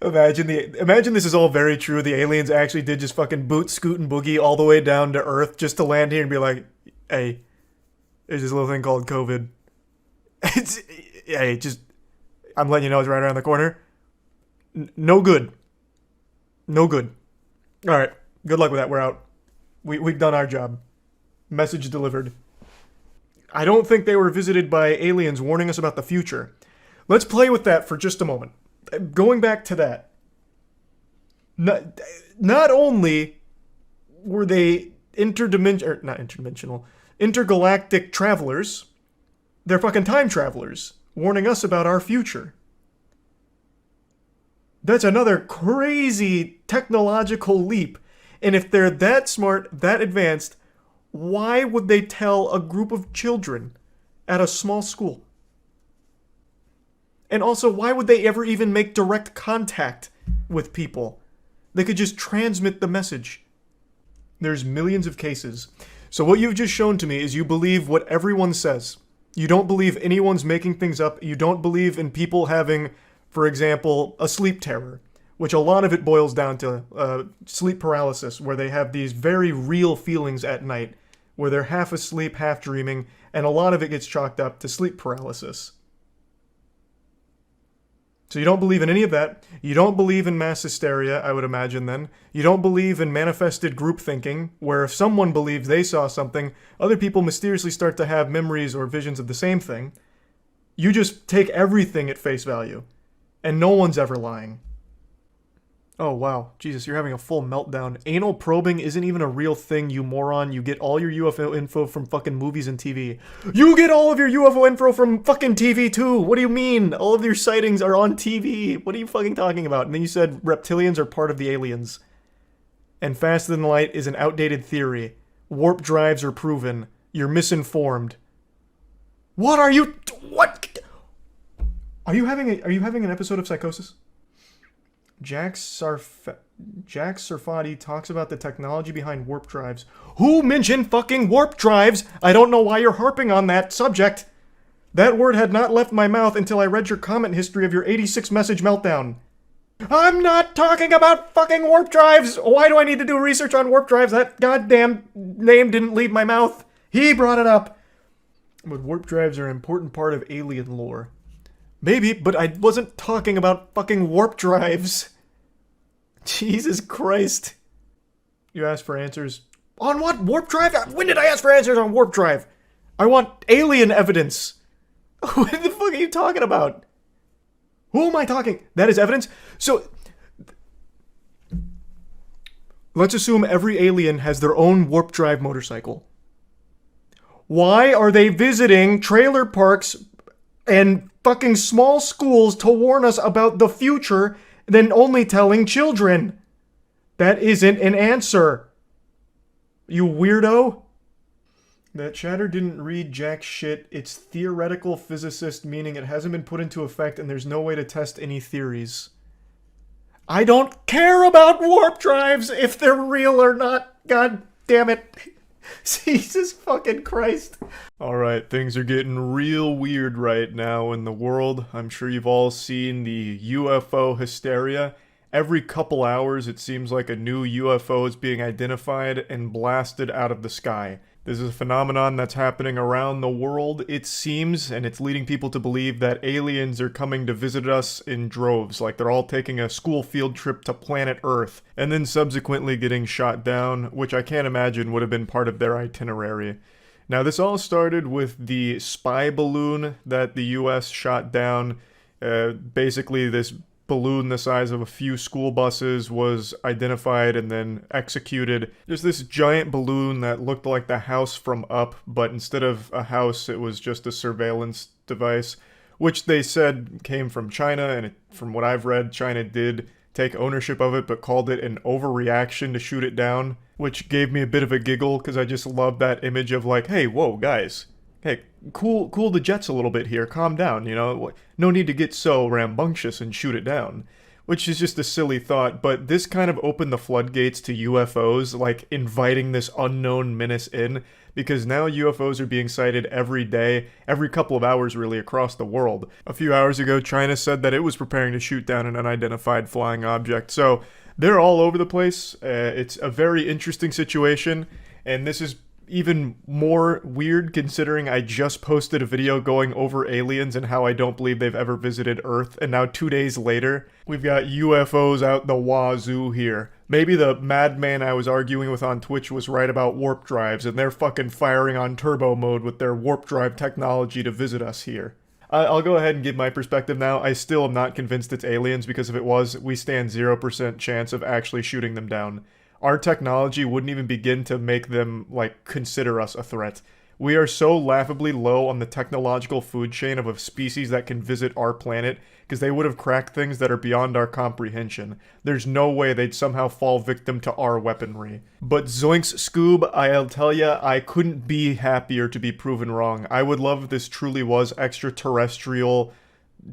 Imagine this is all very true. The aliens actually did just fucking boot, scoot, and boogie all the way down to Earth just to land here and be like, hey, there's this little thing called COVID. I'm letting you know it's right around the corner. No good. No good. Alright, good luck with that. We're out. We've done our job. Message delivered. I don't think they were visited by aliens warning us about the future. Let's play with that for just a moment. Going back to that. Not only were they intergalactic travelers, they're fucking time travelers, warning us about our future. That's another crazy technological leap. And if they're that smart, that advanced, why would they tell a group of children at a small school? And also, why would they ever even make direct contact with people? They could just transmit the message. There's millions of cases. So what you've just shown to me is you believe what everyone says. You don't believe anyone's making things up. You don't believe in people having, for example, a sleep terror, which a lot of it boils down to sleep paralysis, where they have these very real feelings at night, where they're half asleep, half dreaming, and a lot of it gets chalked up to sleep paralysis. So you don't believe in any of that. You don't believe in mass hysteria, I would imagine then. You don't believe in manifested group thinking, where if someone believes they saw something, other people mysteriously start to have memories or visions of the same thing. You just take everything at face value, and no one's ever lying. Oh wow, Jesus, you're having a full meltdown. Anal probing isn't even a real thing, you moron. You get all your UFO info from fucking movies and TV. You get all of your UFO info from fucking TV too! What do you mean? All of your sightings are on TV. What are you fucking talking about? And then you said reptilians are part of the aliens. And faster than light is an outdated theory. Warp drives are proven. You're misinformed. What are you... What? Are you having an episode of psychosis? Jack Sarfati talks about the technology behind warp drives. Who mentioned fucking warp drives? I don't know why you're harping on that subject. That word had not left my mouth until I read your comment history of your 86 message meltdown. I'm not talking about fucking warp drives! Why do I need to do research on warp drives? That goddamn name didn't leave my mouth. He brought it up. But warp drives are an important part of alien lore. Maybe, but I wasn't talking about fucking warp drives. Jesus Christ. You asked for answers. On what? Warp drive? When did I ask for answers on warp drive? I want alien evidence. What the fuck are you talking about? Who am I talking? That is evidence? So, let's assume every alien has their own warp drive motorcycle. Why are they visiting trailer parks and fucking small schools to warn us about the future than only telling children? That isn't an answer. You weirdo. That chatter didn't read jack shit. It's theoretical physicist, meaning it hasn't been put into effect and there's no way to test any theories. I don't care about warp drives if they're real or not. God damn it. Jesus fucking Christ. Alright, things are getting real weird right now in the world. I'm sure you've all seen the UFO hysteria. Every couple hours it seems like a new UFO is being identified and blasted out of the sky. This is a phenomenon that's happening around the world, it seems, and it's leading people to believe that aliens are coming to visit us in droves, like they're all taking a school field trip to planet Earth, and then subsequently getting shot down, which I can't imagine would have been part of their itinerary. Now, this all started with the spy balloon that the US shot down. Basically, this balloon the size of a few school buses was identified and then executed. Just this giant balloon that looked like the house from Up, but instead of a house, it was just a surveillance device, which they said came from China, and from what I've read, China did take ownership of it, but called it an overreaction to shoot it down, which gave me a bit of a giggle, because I just love that image of like, hey, whoa, guys. Hey, cool the jets a little bit here, calm down, you know, no need to get so rambunctious and shoot it down. Which is just a silly thought, but this kind of opened the floodgates to UFOs, like inviting this unknown menace in, because now UFOs are being sighted every day, every couple of hours really, across the world. A few hours ago, China said that it was preparing to shoot down an unidentified flying object, so they're all over the place. It's a very interesting situation, and this is even more weird considering I just posted a video going over aliens and how I don't believe they've ever visited Earth, and now 2 days later, we've got UFOs out the wazoo here. Maybe the madman I was arguing with on Twitch was right about warp drives, and they're fucking firing on turbo mode with their warp drive technology to visit us here. I'll go ahead and give my perspective now. I still am not convinced it's aliens, because if it was, we stand 0% chance of actually shooting them down. Our technology wouldn't even begin to make them, like, consider us a threat. We are so laughably low on the technological food chain of a species that can visit our planet, because they would have cracked things that are beyond our comprehension. There's no way they'd somehow fall victim to our weaponry. But Zoinks Scoob, I'll tell ya, I couldn't be happier to be proven wrong. I would love if this truly was extraterrestrial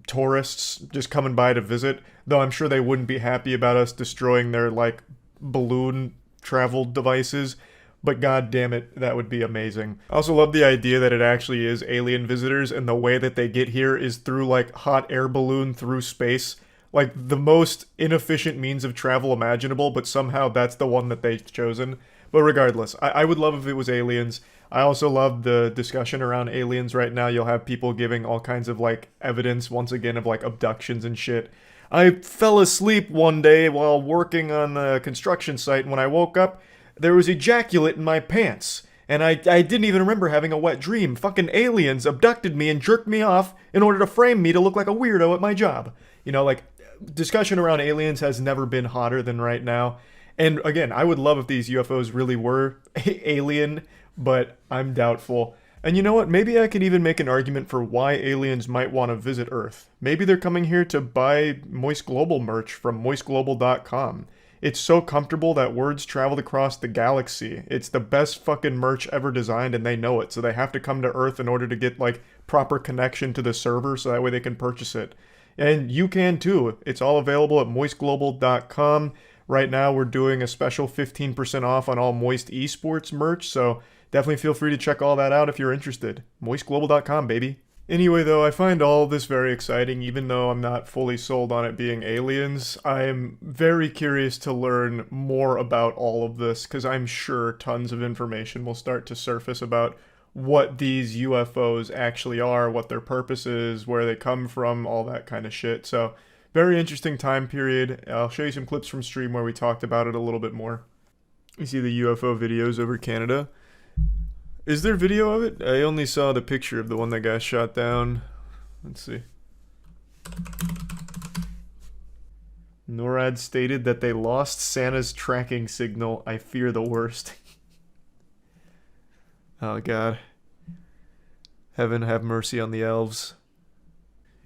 tourists just coming by to visit, though I'm sure they wouldn't be happy about us destroying their, like, balloon travel devices, but god damn it, that would be amazing. I also love the idea that it actually is alien visitors, and the way that they get here is through like hot air balloon through space. Like, the most inefficient means of travel imaginable, but somehow that's the one that they've chosen. But regardless, I would love if it was aliens. I also love the discussion around aliens right now. You'll have people giving all kinds of, like, evidence, once again, of, like, abductions and shit. I fell asleep one day while working on the construction site, and when I woke up, there was ejaculate in my pants. And I didn't even remember having a wet dream. Fucking aliens abducted me and jerked me off in order to frame me to look like a weirdo at my job. You know, like, discussion around aliens has never been hotter than right now. And again, I would love if these UFOs really were alien, but I'm doubtful. And you know what? Maybe I could even make an argument for why aliens might want to visit Earth. Maybe they're coming here to buy Moist Global merch from moistglobal.com. It's so comfortable that words traveled across the galaxy. It's the best fucking merch ever designed, and they know it. So they have to come to Earth in order to get, like, proper connection to the server so that way they can purchase it. And you can too. It's all available at moistglobal.com. Right now we're doing a special 15% off on all Moist esports merch, so definitely feel free to check all that out if you're interested. moistglobal.com, baby. Anyway, though, I find all this very exciting, even though I'm not fully sold on it being aliens. I am very curious to learn more about all of this, because I'm sure tons of information will start to surface about what these UFOs actually are, what their purpose is, where they come from, all that kind of shit. So, very interesting time period. I'll show you some clips from stream where we talked about it a little bit more. You see the UFO videos over Canada. Is there video of it? I only saw the picture of the one that got shot down. Let's see. NORAD stated that they lost Santa's tracking signal. I fear the worst. Oh god. Heaven have mercy on the elves.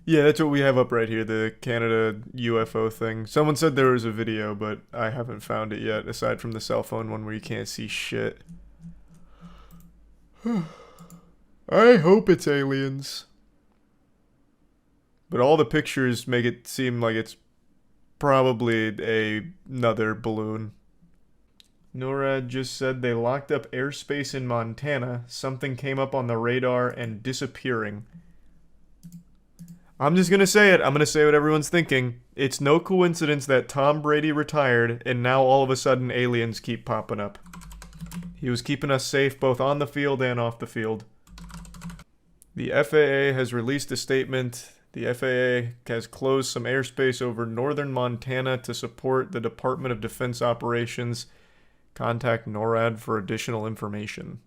Yeah, that's what we have up right here, the Canada UFO thing. Someone said there was a video, but I haven't found it yet, aside from the cell phone one where you can't see shit. I hope it's aliens. But all the pictures make it seem like it's probably another balloon. NORAD just said they locked up airspace in Montana. Something came up on the radar and disappearing. I'm just gonna say it. I'm gonna say what everyone's thinking. It's no coincidence that Tom Brady retired and now all of a sudden aliens keep popping up. He was keeping us safe both on the field and off the field. The FAA has released a statement. The FAA has closed some airspace over northern Montana to support the Department of Defense operations. Contact NORAD for additional information.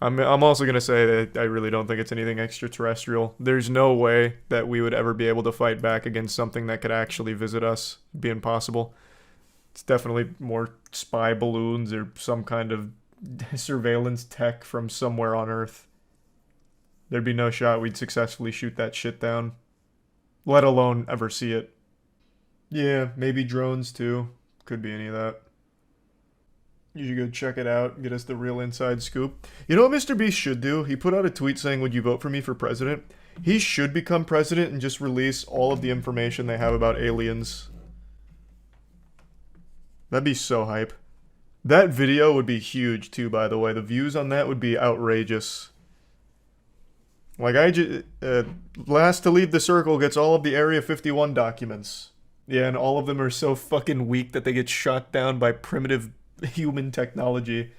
I'm also going to say that I really don't think it's anything extraterrestrial. There's no way that we would ever be able to fight back against something that could actually visit us. It'd be impossible. It's definitely more spy balloons or some kind of surveillance tech from somewhere on Earth. There'd be no shot we'd successfully shoot that shit down. Let alone ever see it. Yeah, maybe drones too. Could be any of that. You should go check it out and get us the real inside scoop. You know what Mr. Beast should do? He put out a tweet saying, would you vote for me for president? He should become president and just release all of the information they have about aliens. That'd be so hype. That video would be huge too, by the way. The views on that would be outrageous. Like, last to leave the circle gets all of the Area 51 documents. Yeah, and all of them are so fucking weak that they get shot down by primitive human technology.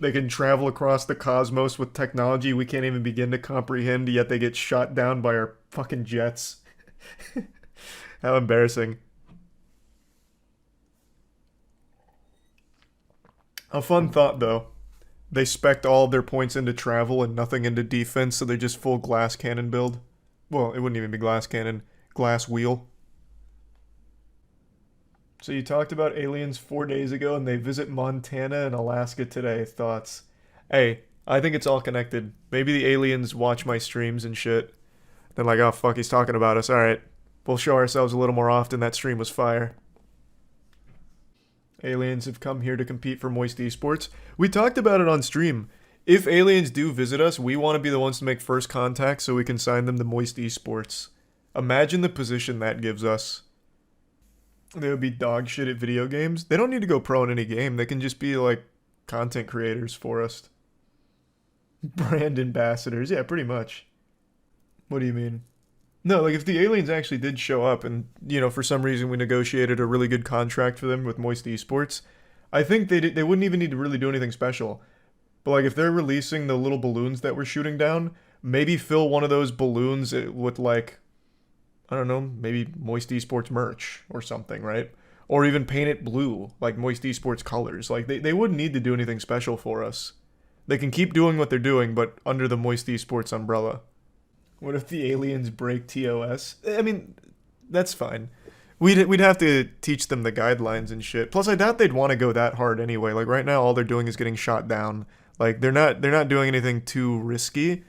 They can travel across the cosmos with technology we can't even begin to comprehend, yet they get shot down by our fucking jets. How embarrassing. A fun thought, though. They spec'd all of their points into travel and nothing into defense, so they're just full glass cannon build. Well, it wouldn't even be glass cannon. Glass wheel. So you talked about aliens 4 days ago, and they visit Montana and Alaska today. Thoughts? Hey, I think it's all connected. Maybe the aliens watch my streams and shit. They're like, oh fuck, he's talking about us. Alright, we'll show ourselves a little more often. That stream was fire. Aliens have come here to compete for Moist Esports. We talked about it on stream. If aliens do visit us, we want to be the ones to make first contact so we can sign them to Moist Esports. Imagine the position that gives us. They would be dog shit at video games. They don't need to go pro in any game. They can just be like content creators for us. Brand ambassadors. Yeah, pretty much. What do you mean? No, like if the aliens actually did show up and, for some reason we negotiated a really good contract for them with Moist Esports, I think they wouldn't even need to really do anything special. But like if they're releasing the little balloons that we're shooting down, maybe fill one of those balloons with like, I don't know, maybe Moist Esports merch or something, right? Or even paint it blue, like Moist Esports colors. Like they wouldn't need to do anything special for us. They can keep doing what they're doing, but under the Moist Esports umbrella. What if the aliens break TOS? I mean, that's fine. We'd have to teach them the guidelines and shit. Plus, I doubt they'd want to go that hard anyway. Like right now, all they're doing is getting shot down. Like they're not doing anything too risky.